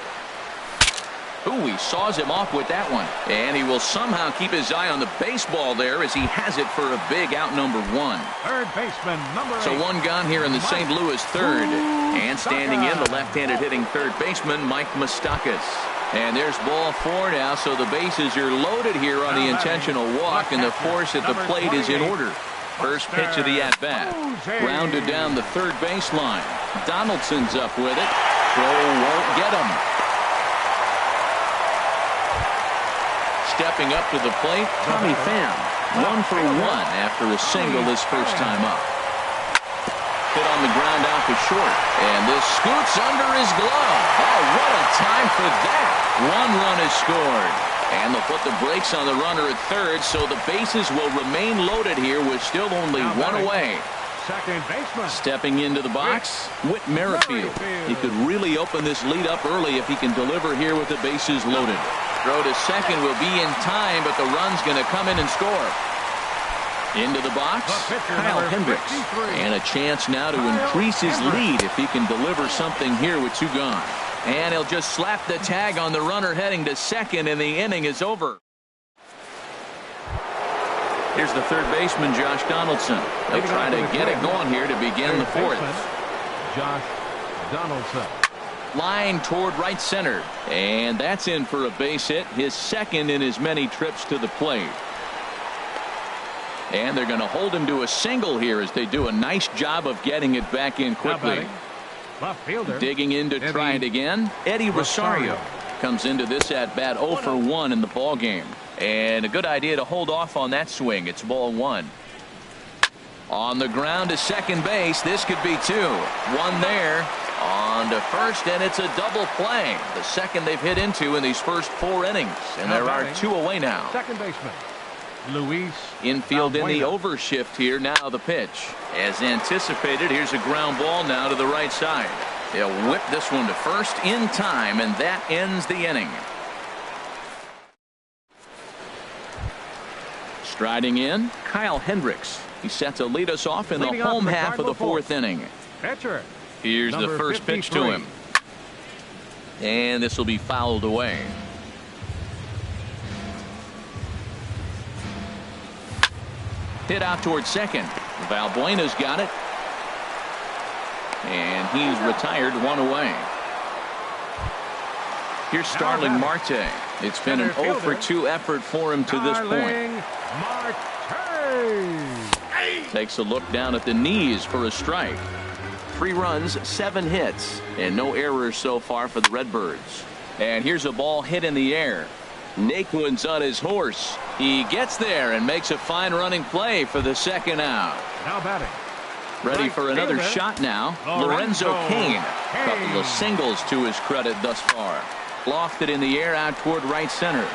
Ooh, he saws him off with that one. And he will somehow keep his eye on the baseball there as he has it for a big out number 1. Third baseman number 8. So one gone here in the St. Louis third. And standing in, the left-handed hitting third baseman, Mike Moustakas. And there's ball 4 now, so the bases are loaded here on the intentional walk, and the force at the plate is in order. First pitch of the at-bat. Grounded down the third baseline. Donaldson's up with it. Throw won't get him. Stepping up to the plate, Tommy Pham. 1 for 1 after a single his first time up. Hit on the ground out to short. And this scoots under his glove. Oh, what a time for that. 1 run is scored. And they'll put the brakes on the runner at third, so the bases will remain loaded here with still only 1 away. Second baseman. Stepping into the box, Whit Merrifield. He could really open this lead up early if he can deliver here with the bases loaded. Throw to second will be in time, but the run's going to come in and score. Into the box, Kyle Hendricks. And a chance now to increase his lead if he can deliver something here with 2 gone. And he'll just slap the tag on the runner heading to second, and the inning is over. Here's the third baseman, Josh Donaldson. They'll try to get it going here to begin the 4th. Josh Donaldson. Line toward right center. And that's in for a base hit, his second in as many trips to the plate. And they're going to hold him to a single here as they do a nice job of getting it back in quickly. Digging in to try it again, Eddie Rosario comes into this at-bat 0 for 1 in the ball game. And a good idea to hold off on that swing. It's ball 1. On the ground to second base. This could be 2. 1 there. On to first, and it's a double play. The second they've hit into in these first 4 innings. And there are 2 away now. Second baseman, Luis. Infield in the overshift here. Now the pitch. As anticipated, here's a ground ball now to the right side. They'll whip this one to first in time, and that ends the inning. Striding in, Kyle Hendricks. He's set to lead us off in the home half of the fourth inning. Pitcher. Here's the first pitch to him. And this will be fouled away. Hit out towards second. Valbuena's got it. And he's retired, one away. Here's Starling Marte. It's been an 0 for 2 effort for him to this point. Takes a look down at the knees for a strike. 3 runs, 7 hits, and no errors so far for the Redbirds. And here's a ball hit in the air. Naquin's on his horse. He gets there and makes a fine running play for the second out. Now batting. Ready for another shot now. Lorenzo Cain. Couple of singles to his credit thus far. Lofted in the air out toward right center.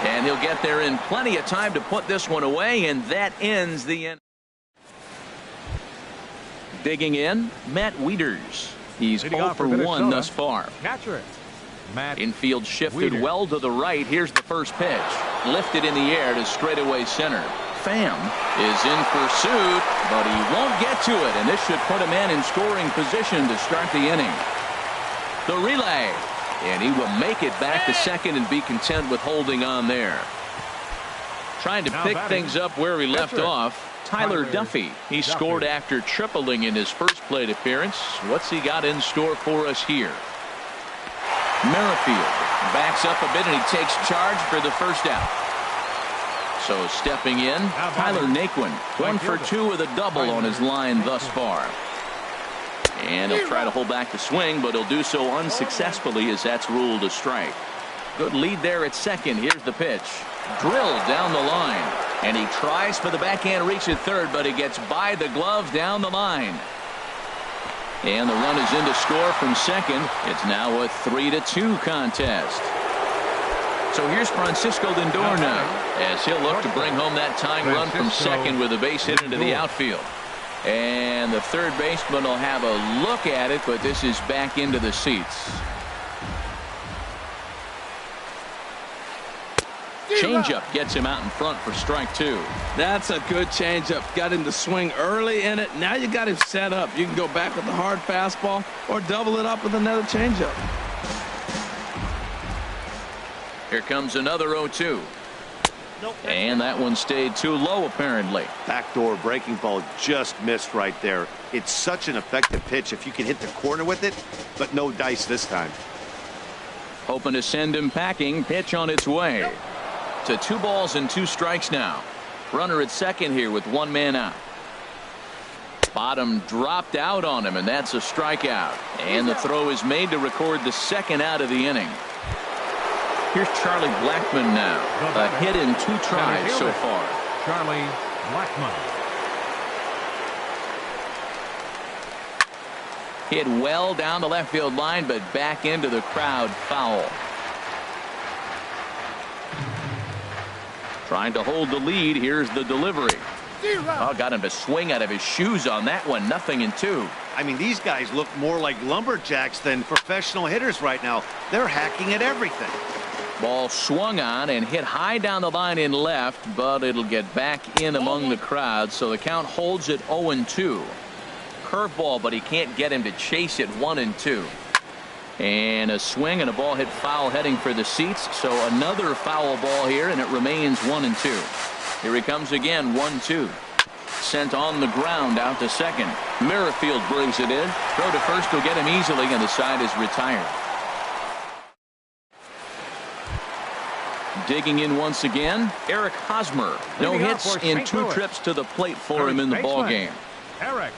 And he'll get there in plenty of time to put this one away, and that ends the inning. Digging in, Matt Wieters. He's 0 for 1 thus far. Catcher. Infield shifted well to the right. Here's the first pitch. Lifted in the air to straightaway center. Pham is in pursuit, but he won't get to it, and this should put a man in scoring position to start the inning. The relay, and he will make it back to second and be content with holding on there. Trying to pick things up where he left off. Tyler Duffy. He scored after tripling in his first plate appearance. What's he got in store for us here? Merrifield backs up a bit and he takes charge for the first out. So stepping in, Tyler Naquin, 1 for 2 with a double on his line thus far. And he'll try to hold back the swing, but he'll do so unsuccessfully as that's ruled a strike. Good lead there at second. Here's the pitch. Drilled down the line. And he tries for the backhand reach at third, but he gets by the glove down the line. And the run is in to score from second. It's now a 3-2 contest. So here's Francisco Lindor now, as he'll look to bring home that tying run from second with a base hit into the outfield. And the third baseman will have a look at it, but this is back into the seats. Changeup gets him out in front for strike 2. That's a good changeup. Got him to swing early in it. Now you got him set up. You can go back with the hard fastball or double it up with another changeup. Here comes another 0-2. And that one stayed too low apparently. Backdoor breaking ball just missed right there. It's such an effective pitch if you can hit the corner with it, but no dice this time. Hoping to send him packing. Pitch on its way. To 2 balls and 2 strikes now. Runner at second here with 1 man out. Bottom dropped out on him, and that's a strikeout. And the throw is made to record the second out of the inning. Here's Charlie Blackmon now. A hit in 2 tries so far. Charlie Blackmon. Hit well down the left field line, but back into the crowd, foul. Trying to hold the lead. Here's the delivery. Oh, got him to swing out of his shoes on that one. 0-2. I mean, these guys look more like lumberjacks than professional hitters right now. They're hacking at everything. Ball swung on and hit high down the line in left, but it'll get back in among the crowd, so the count holds at 0-2. Curveball, but he can't get him to chase it. 1-2. And a swing and a ball hit foul heading for the seats, so another foul ball here, and it remains 1-2. Here he comes again. 1-2. Sent on the ground out to second. Merrifield brings it in. Throw to first will get him easily, and the side is retired. Digging in once again, Eric Hosmer. No hits in 2 trips to the plate for him in the ball game. Eric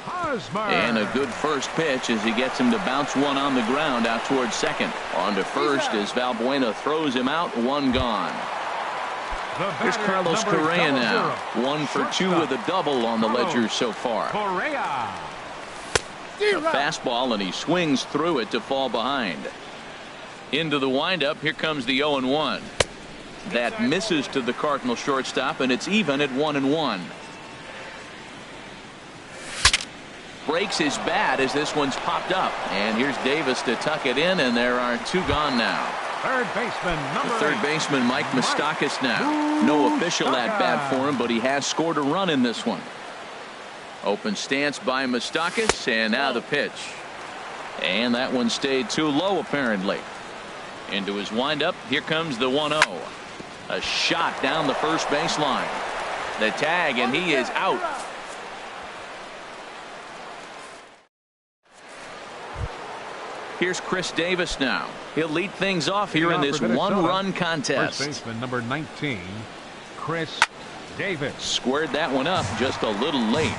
Hosmer. And a good first pitch as he gets him to bounce one on the ground out towards second. On to first as Valbuena throws him out. 1 gone. Here's Carlos Correa now. 1 for 2 with a double on the ledger so far. Correa. A fastball, and he swings through it to fall behind. Into the windup. Here comes the 0-1. That misses to the Cardinal shortstop, and it's even at 1-1. Breaks his bat as this one's popped up. And here's Davis to tuck it in, and there are 2 gone now. Third baseman Mike Moustakas now. No official at bat for him, but he has scored a run in this one. Open stance by Moustakas, and now the pitch. And that one stayed too low apparently. Into his windup, here comes the 1-0. A shot down the first baseline. The tag, and he is out. Here's Chris Davis now. He'll lead things off here in this one-run contest. First baseman number 19, Chris Davis. Squared that one up just a little late.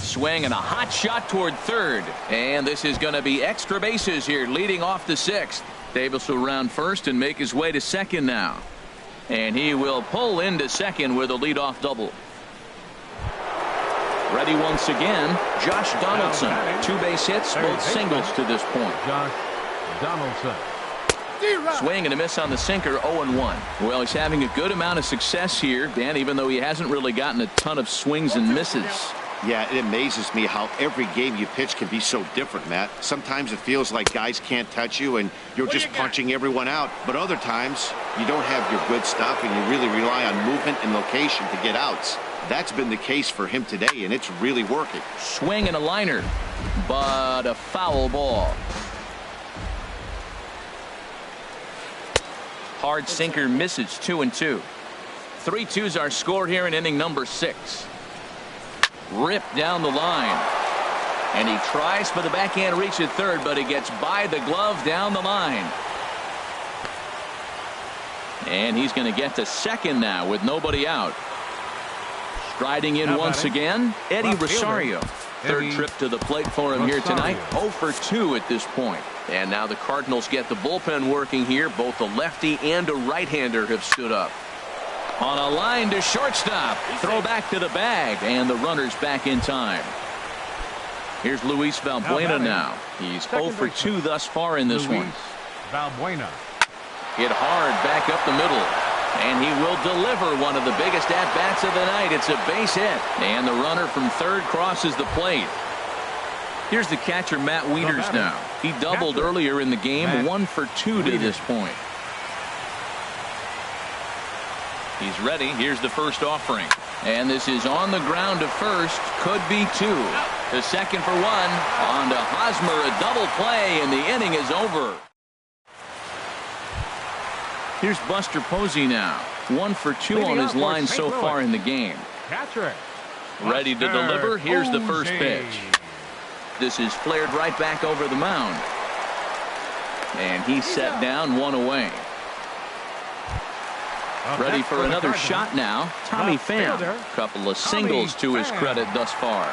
Swing and a hot shot toward third. And this is going to be extra bases here leading off the sixth. Davis will round first and make his way to second now. And he will pull into second with a leadoff double. Ready once again, Josh Donaldson. 2 base hits, both singles to this point. Josh Donaldson. Swing and a miss on the sinker, 0-1. Well, he's having a good amount of success here, Dan, even though he hasn't really gotten a ton of swings and misses. Yeah, it amazes me how every game you pitch can be so different, Matt. Sometimes it feels like guys can't touch you and you're just punching everyone out. But other times, you don't have your good stuff and you really rely on movement and location to get outs. That's been the case for him today, and it's really working. Swing and a liner, but a foul ball. Hard sinker misses, 2-2. 3-2s are scored here in inning number 6. Ripped down the line. And he tries for the backhand reach at third, but he gets by the glove down the line. And he's going to get to second now with nobody out. Striding in once again, Eddie Rosario. Third trip to the plate for him here tonight. 0 for 2 at this point. And now the Cardinals get the bullpen working here. Both a lefty and a right-hander have stood up. On a line to shortstop. Throw back to the bag. And the runner's back in time. Here's Luis Valbuena now. He's 0 for 2 thus far in this one. Valbuena. Hit hard back up the middle. And he will deliver one of the biggest at-bats of the night. It's a base hit. And the runner from third crosses the plate. Here's the catcher, Matt Wieters now. He doubled earlier in the game, 1 for 2 to this point. He's ready. Here's the first offering. And this is on the ground to first. Could be 2. The second for 1. On to Hosmer, a double play, and the inning is over. Here's Buster Posey now. 1 for 2 on his line so far in the game. Ready to deliver. Here's the first pitch. This is flared right back over the mound. And he's set down, 1 away. Ready for another shot now. Tommy Pham. Couple of singles to his credit thus far.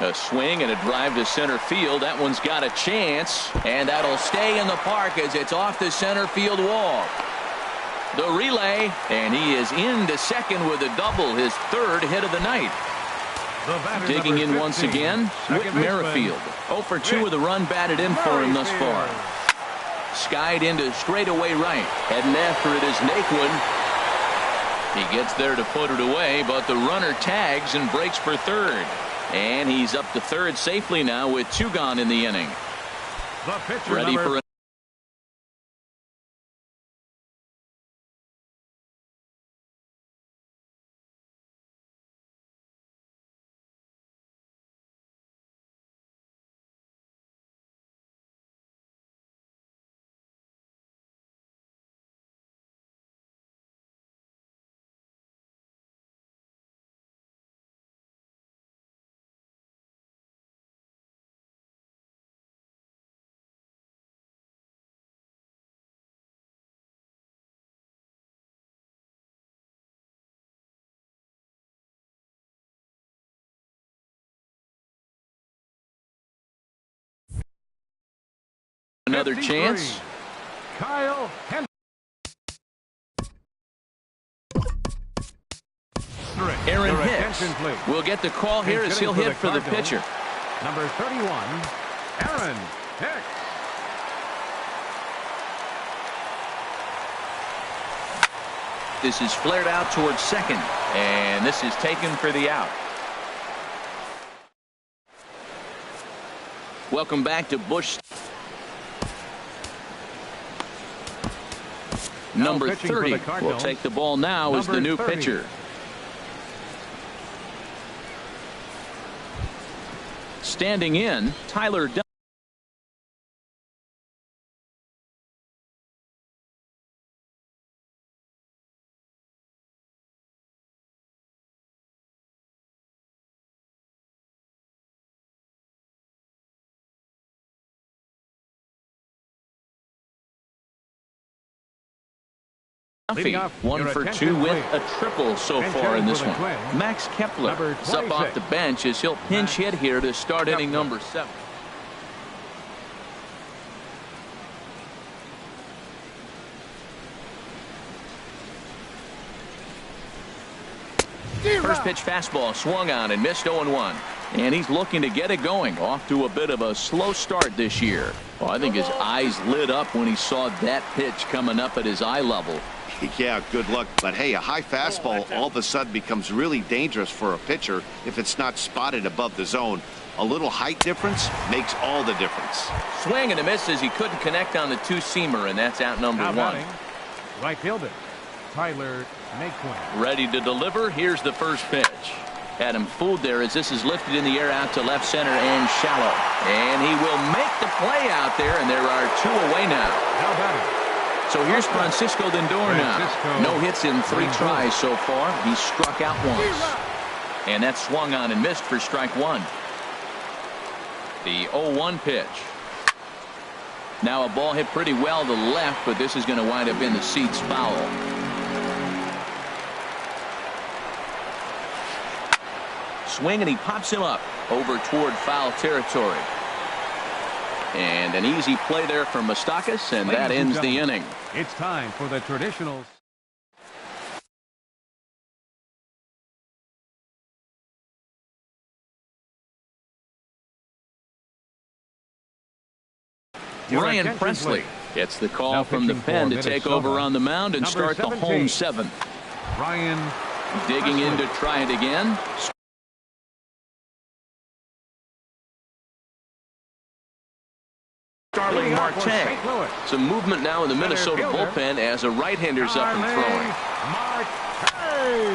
A swing and a drive to center field. That one's got a chance. And that'll stay in the park as it's off the center field wall. The relay. And he is into second with a double. His third hit of the night. Digging in once again, Whit Merrifield. 0 for 2 with a run batted in for him thus far. Skied into straightaway right. Heading after it is Naquin. He gets there to put it away, but the runner tags and breaks for third. And he's up to third safely now with 2 gone in the inning. Ready for a another chance. Kyle Hendricks. Aaron Hicks will get the call here as he'll hit for the pitcher. Number 31, Aaron Hicks. This is flared out towards second, and this is taken for the out. Welcome back to Busch. Number 30 will take the ball now as the new pitcher. Standing in, Tyler Dunn. One for two with a triple so far in this one. Max Kepler is up off the bench as he'll pinch hit here to start inning number 7. First pitch fastball swung on and missed 0-1. And he's looking to get it going. Off to a bit of a slow start this year. Well, I think his eyes lit up when he saw that pitch coming up at his eye level. Yeah, good luck. But hey, a high fastball all of a sudden becomes really dangerous for a pitcher if it's not spotted above the zone. A little height difference makes all the difference. Swing and a miss as he couldn't connect on the two-seamer, and that's out number 1. Right fielder, Tyler Naquin. Ready to deliver. Here's the first pitch. Had him fooled there as this is lifted in the air out to left center and shallow. And he will make the play out there, and there are 2 away now. How about it? So here's Francisco Lindor now. No hits in 3 tries so far. He struck out once. And that swung on and missed for strike 1. The 0-1 pitch. Now a ball hit pretty well to the left, but this is going to wind up in the seats foul. Swing and he pops him up over toward foul territory. And an easy play there from Moustakas, and that ends the inning. It's time for the traditional. Ryan Presley gets the call from the pen to take over on the mound and start the home 7th. Ryan digging in to try it again. Starling Marte. Some movement now in the Minnesota bullpen as a right-hander's up and throwing.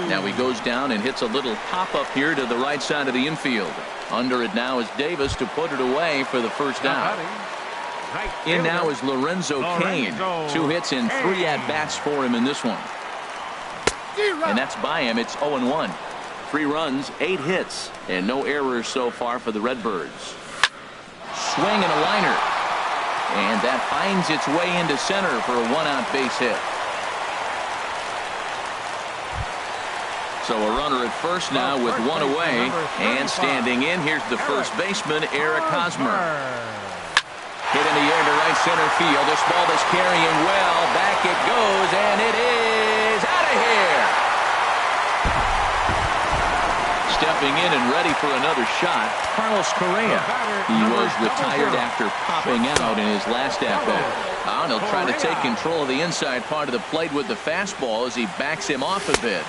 Now he goes down and hits a little pop-up here to the right side of the infield. Under it now is Davis to put it away for the first out. In now is Lorenzo Cain. 2 hits and 3 at-bats for him in this one. And that's by him. It's 0-1. 3 runs, 8 hits, and no errors so far for the Redbirds. Swing and a liner. And that finds its way into center for a 1-out base hit. So a runner at first now with 1 away. And standing in, here's the first baseman, Eric Hosmer. Hit in the air to right center field. This ball is carrying well. Back it goes, and it is out of here. Stepping in and ready for another shot, Carlos Correa. He was retired after popping out in his last at-bat. And he'll try to take control of the inside part of the plate with the fastball as he backs him off a bit.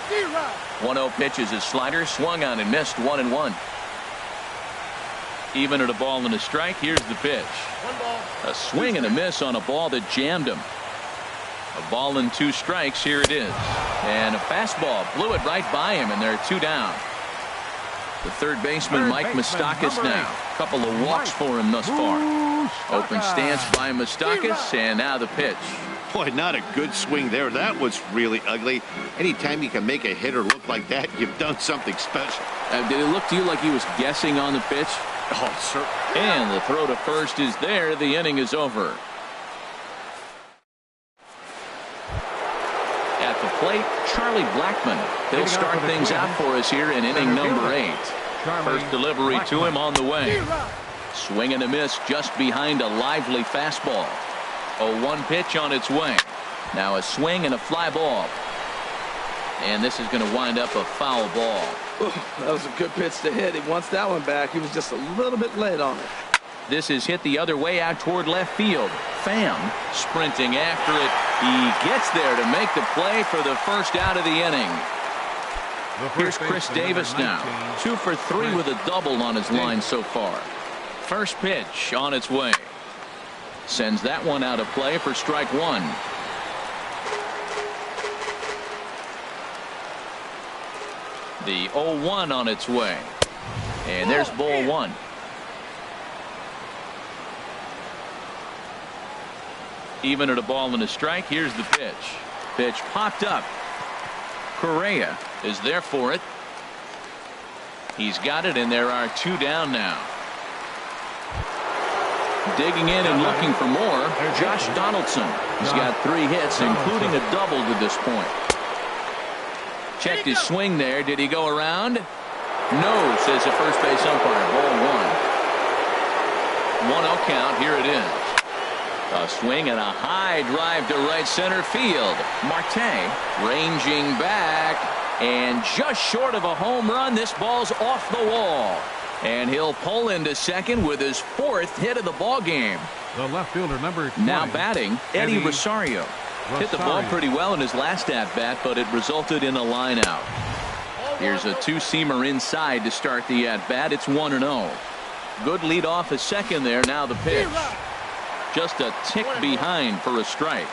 1-0 pitch is his slider, swung on and missed. 1-1. Even at a ball and a strike, here's the pitch. A swing and a miss on a ball that jammed him. A ball and 2 strikes, here it is. And a fastball blew it right by him, and there are 2 down. The third baseman, Mike Moustakas now. A couple of walks for him thus far. Open stance by Moustakas, and now the pitch. Boy, not a good swing there. That was really ugly. Anytime you can make a hitter look like that, you've done something special. Did it look to you like he was guessing on the pitch? Oh, sir. And the throw to first is there. The inning is over. At the plate, Charlie Blackmon. He'll start things out for us here in inning number 8. First delivery to him on the way. Swing and a miss just behind a lively fastball. 0-1 pitch on its way. Now a swing and a fly ball. And this is going to wind up a foul ball. That was a good pitch to hit. He wants that one back. He was just a little bit late on it. This is hit the other way out toward left field. Pham sprinting after it. He gets there to make the play for the first out of the inning. Here's Chris Davis now. 2 for 3 with a double on his line so far. First pitch on its way. Sends that one out of play for strike one. The 0-1 on its way. And there's ball one. Even at a ball and a strike. Here's the pitch. Pitch popped up. Correa is there for it. He's got it, and there are two down now. Digging in and looking for more, Josh Donaldson. He's got 3 hits, including a double to this point. Checked his swing there. Did he go around? No, says the first base umpire. Ball 1. 1-0 count. Here it is. A swing and a high drive to right center field. Marte ranging back, and just short of a home run. This ball's off the wall, and he'll pull into second with his 4th hit of the ball game. The left fielder, number 20, now batting, Eddie Rosario. Hit the ball pretty well in his last at bat, but it resulted in a line out. Here's a two-seamer inside to start the at bat. It's 1-0. Good lead off a second there. Now the pitch. Just a tick behind for a strike.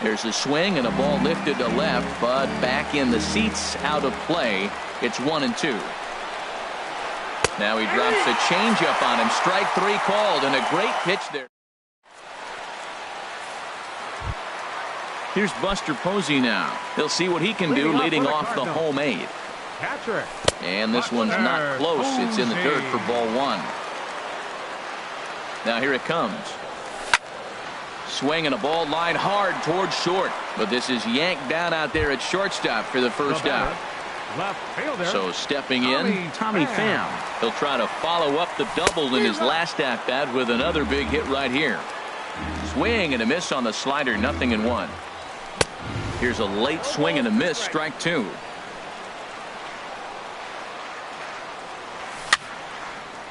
There's a swing and a ball lifted to left, but back in the seats, out of play. It's 1-2. Now he drops a changeup on him. Strike 3 called, and a great pitch there. Here's Buster Posey now. He'll see what he can do leading off the home 8. And this one's not close. It's in the dirt for ball 1. Now here it comes. Swing and a ball line hard towards short, but this is yanked down out there at shortstop for the first out. So stepping in, Tommy Pham. He'll try to follow up the double in his last at bat with another big hit right here. Swing and a miss on the slider. 0-1. Here's a late swing and a miss. Strike 2.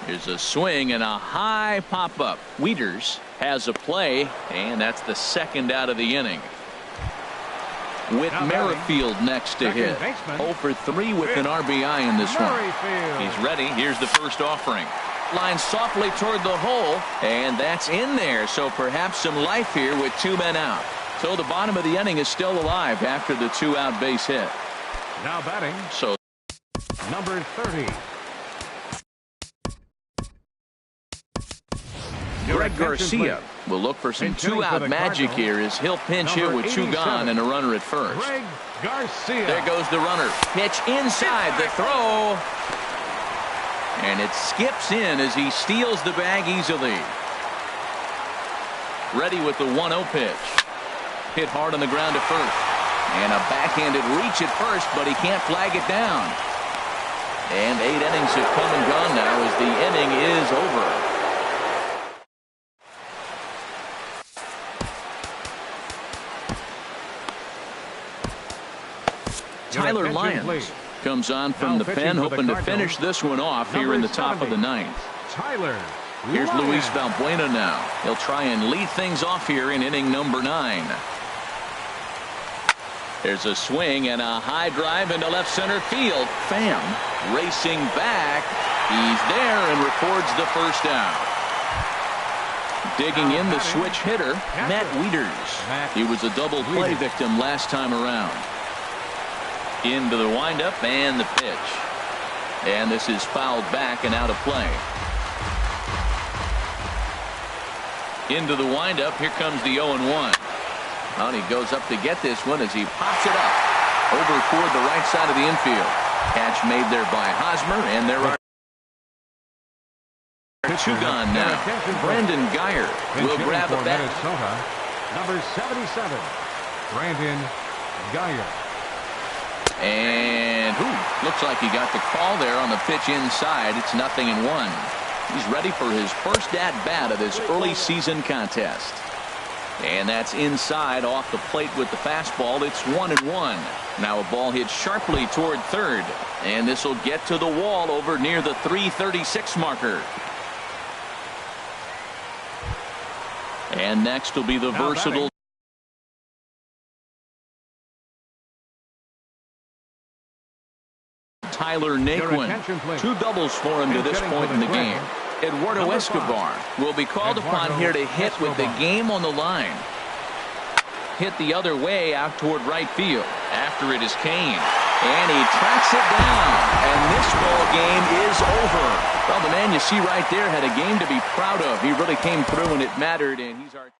Here's a swing and a high pop-up. Wieters has a play, and that's the 2nd out of the inning. With Merrifield next to hit. 0 for 3 with an RBI in this one. He's ready. Here's the first offering. Line softly toward the hole, and that's in there. So perhaps some life here with 2 men out. So the bottom of the inning is still alive after the 2-out base hit. Now batting. So number 30. Greg Garcia will look for some 2-out magic here as he'll pinch hit with 2 gone and a runner at first. Greg Garcia. There goes the runner. Pitch inside the throw. And it skips in as he steals the bag easily. Ready with the 1-0 pitch. Hit hard on the ground to first. And a backhanded reach at first, but he can't flag it down. And 8 innings have come and gone now as the inning is over. Tyler Lyons comes on from the pen, hoping to finish this one off here in the top of the 9th. Here's Luis Valbuena now. He'll try and lead things off here in inning number 9. There's a swing and a high drive into left center field. Pham racing back. He's there and records the first out. Digging in the switch hitter, Matt Wieters. He was a double play victim last time around. Into the windup and the pitch. And this is fouled back and out of play. Into the windup. Here comes the 0-1. And he goes up to get this one as he pops it up over toward the right side of the infield. Catch made there by Hosmer, and there are 2 gone now. Brandon Guyer will grab a bat. Number 77, Brandon Guyer. And looks like he got the call there on the pitch inside. It's 0-1. He's ready for his first at-bat of this early season contest. And that's inside off the plate with the fastball. It's 1-1. Now a ball hit sharply toward third. And this will get to the wall over near the 336 marker. And next will be the versatile Tyler Tyler Naquin. attention, please. 2 doubles for him to this Hitting point for in the the game. Eduardo Number Escobar 5. will be called upon Eduardo here to hit with the Escobar. game on the line. Hit the other way out toward right field. After it is Kane. And he tracks it down. And this ball game is over. Well, the man you see right there had a game to be proud of. He really came through and it mattered, and he's our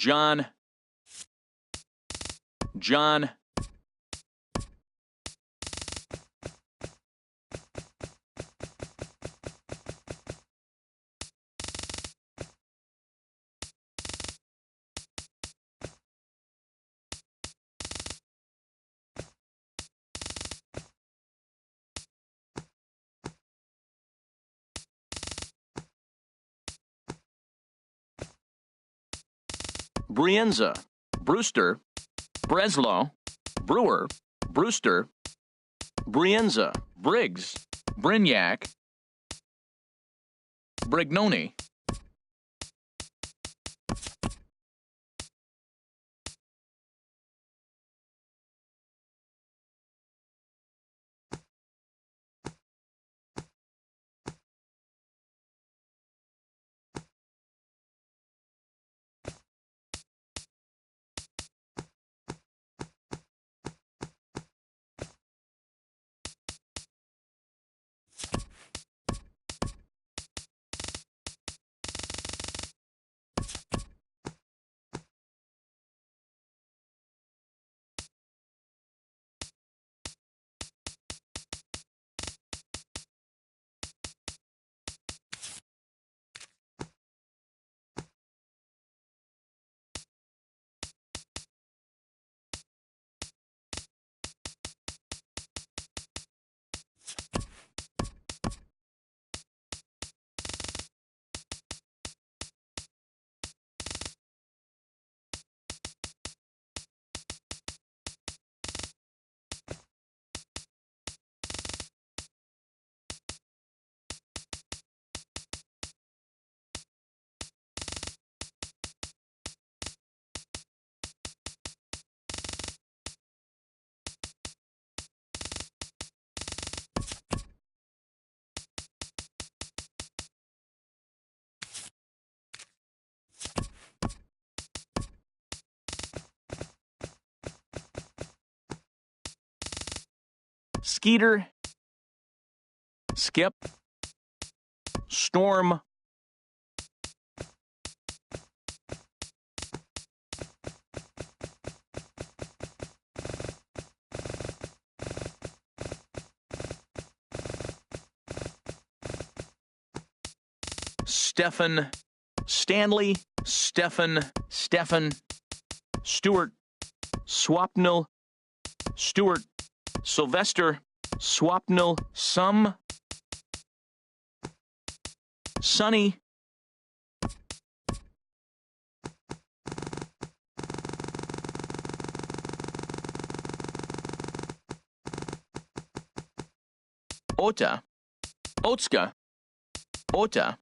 John. John. Brienza, Brewster, Breslow, Brewer, Brewster, Brienza, Briggs, Brignac, Brignoni. Skeeter, Skip, Storm, Stephen, Stanley, Stephen, Stewart, Swapnil, Stewart, Sylvester, Swapnil, Sonny, Ota, Otska, Ota,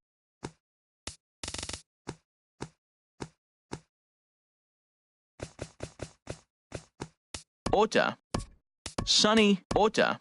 Ota, Sonny, Ota.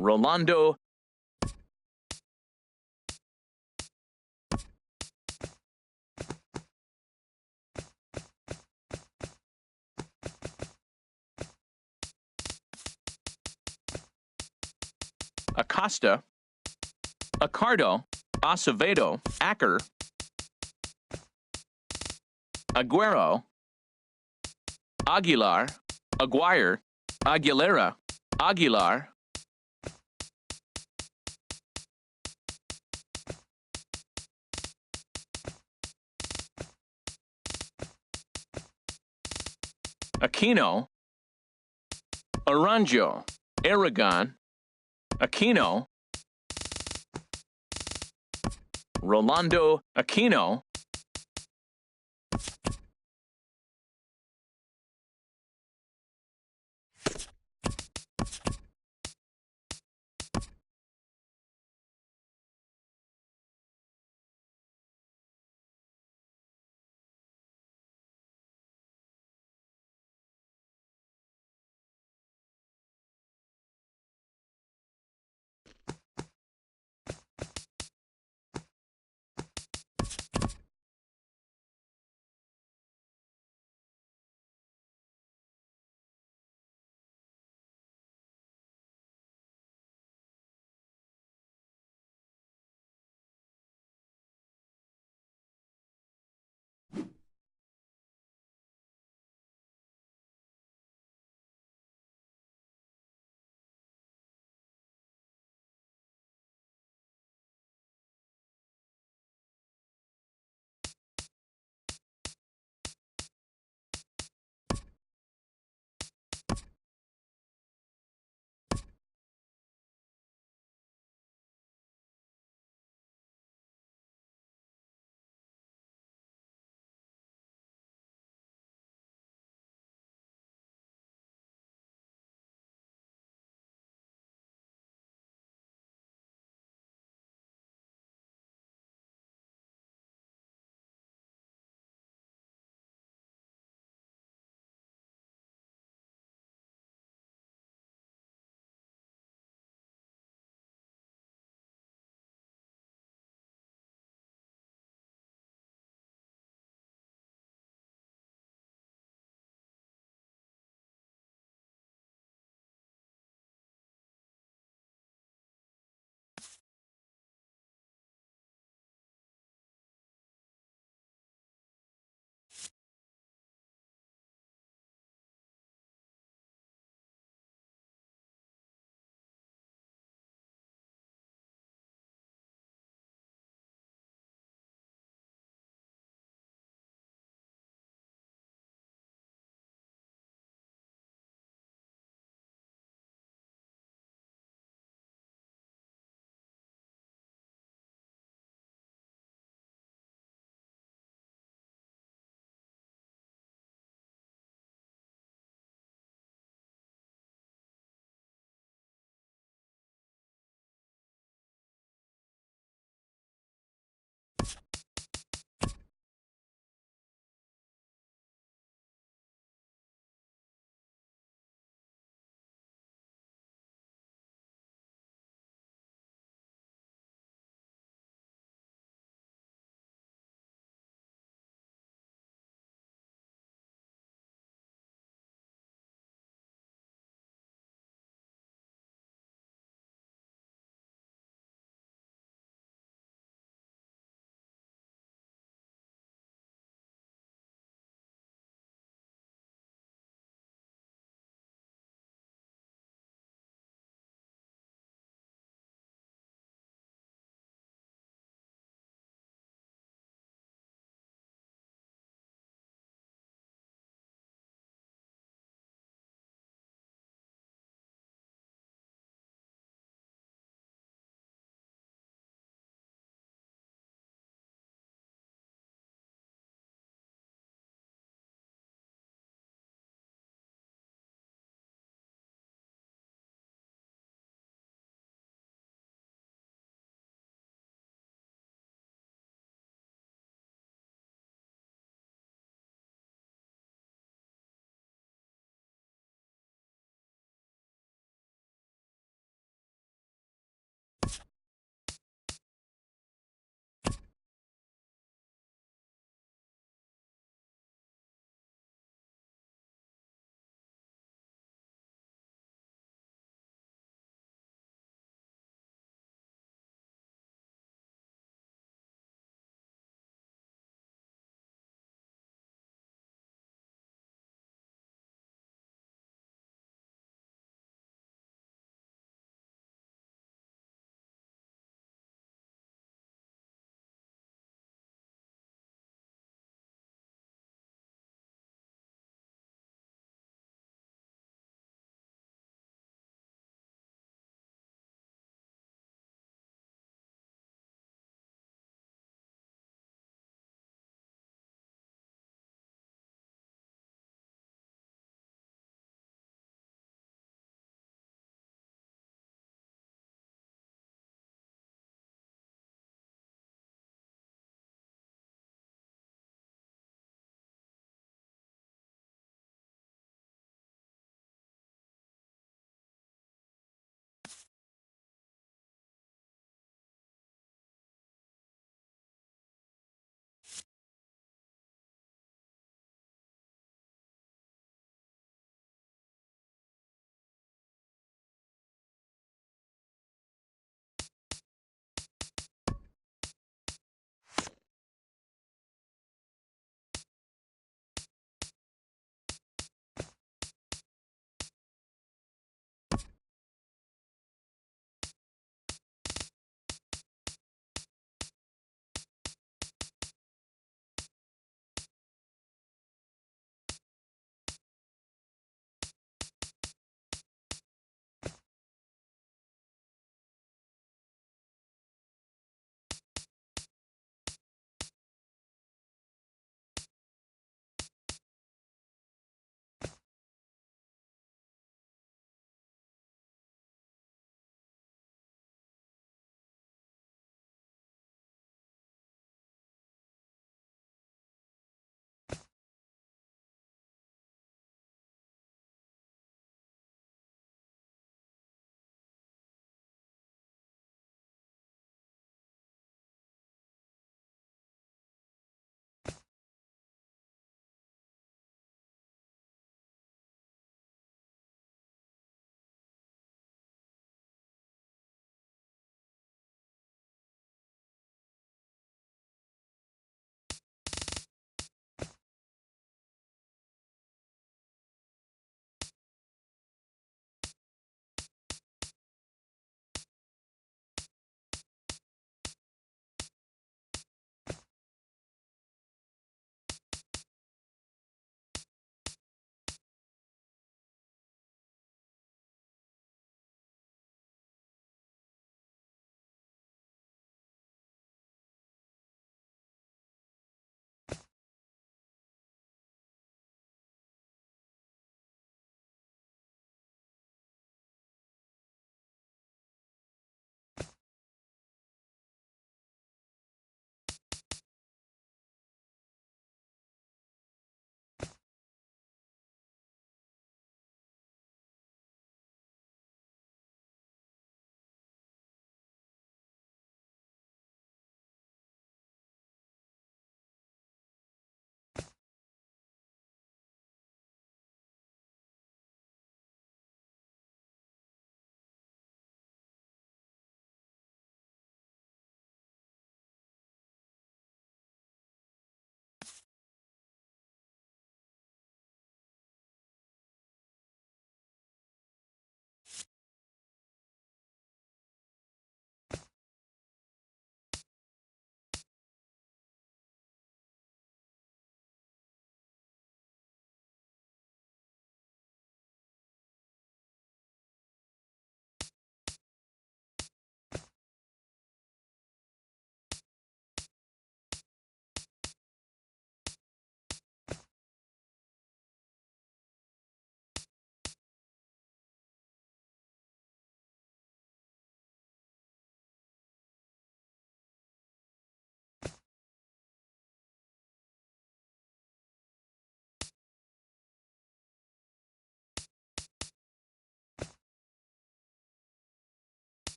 Rolando. Acosta. Accardo. Acevedo. Acker. Aguero. Aguilar. Aguirre. Aguilera. Aguilar. Aquino. Aranjo. Aragon. Aquino. Rolando Aquino.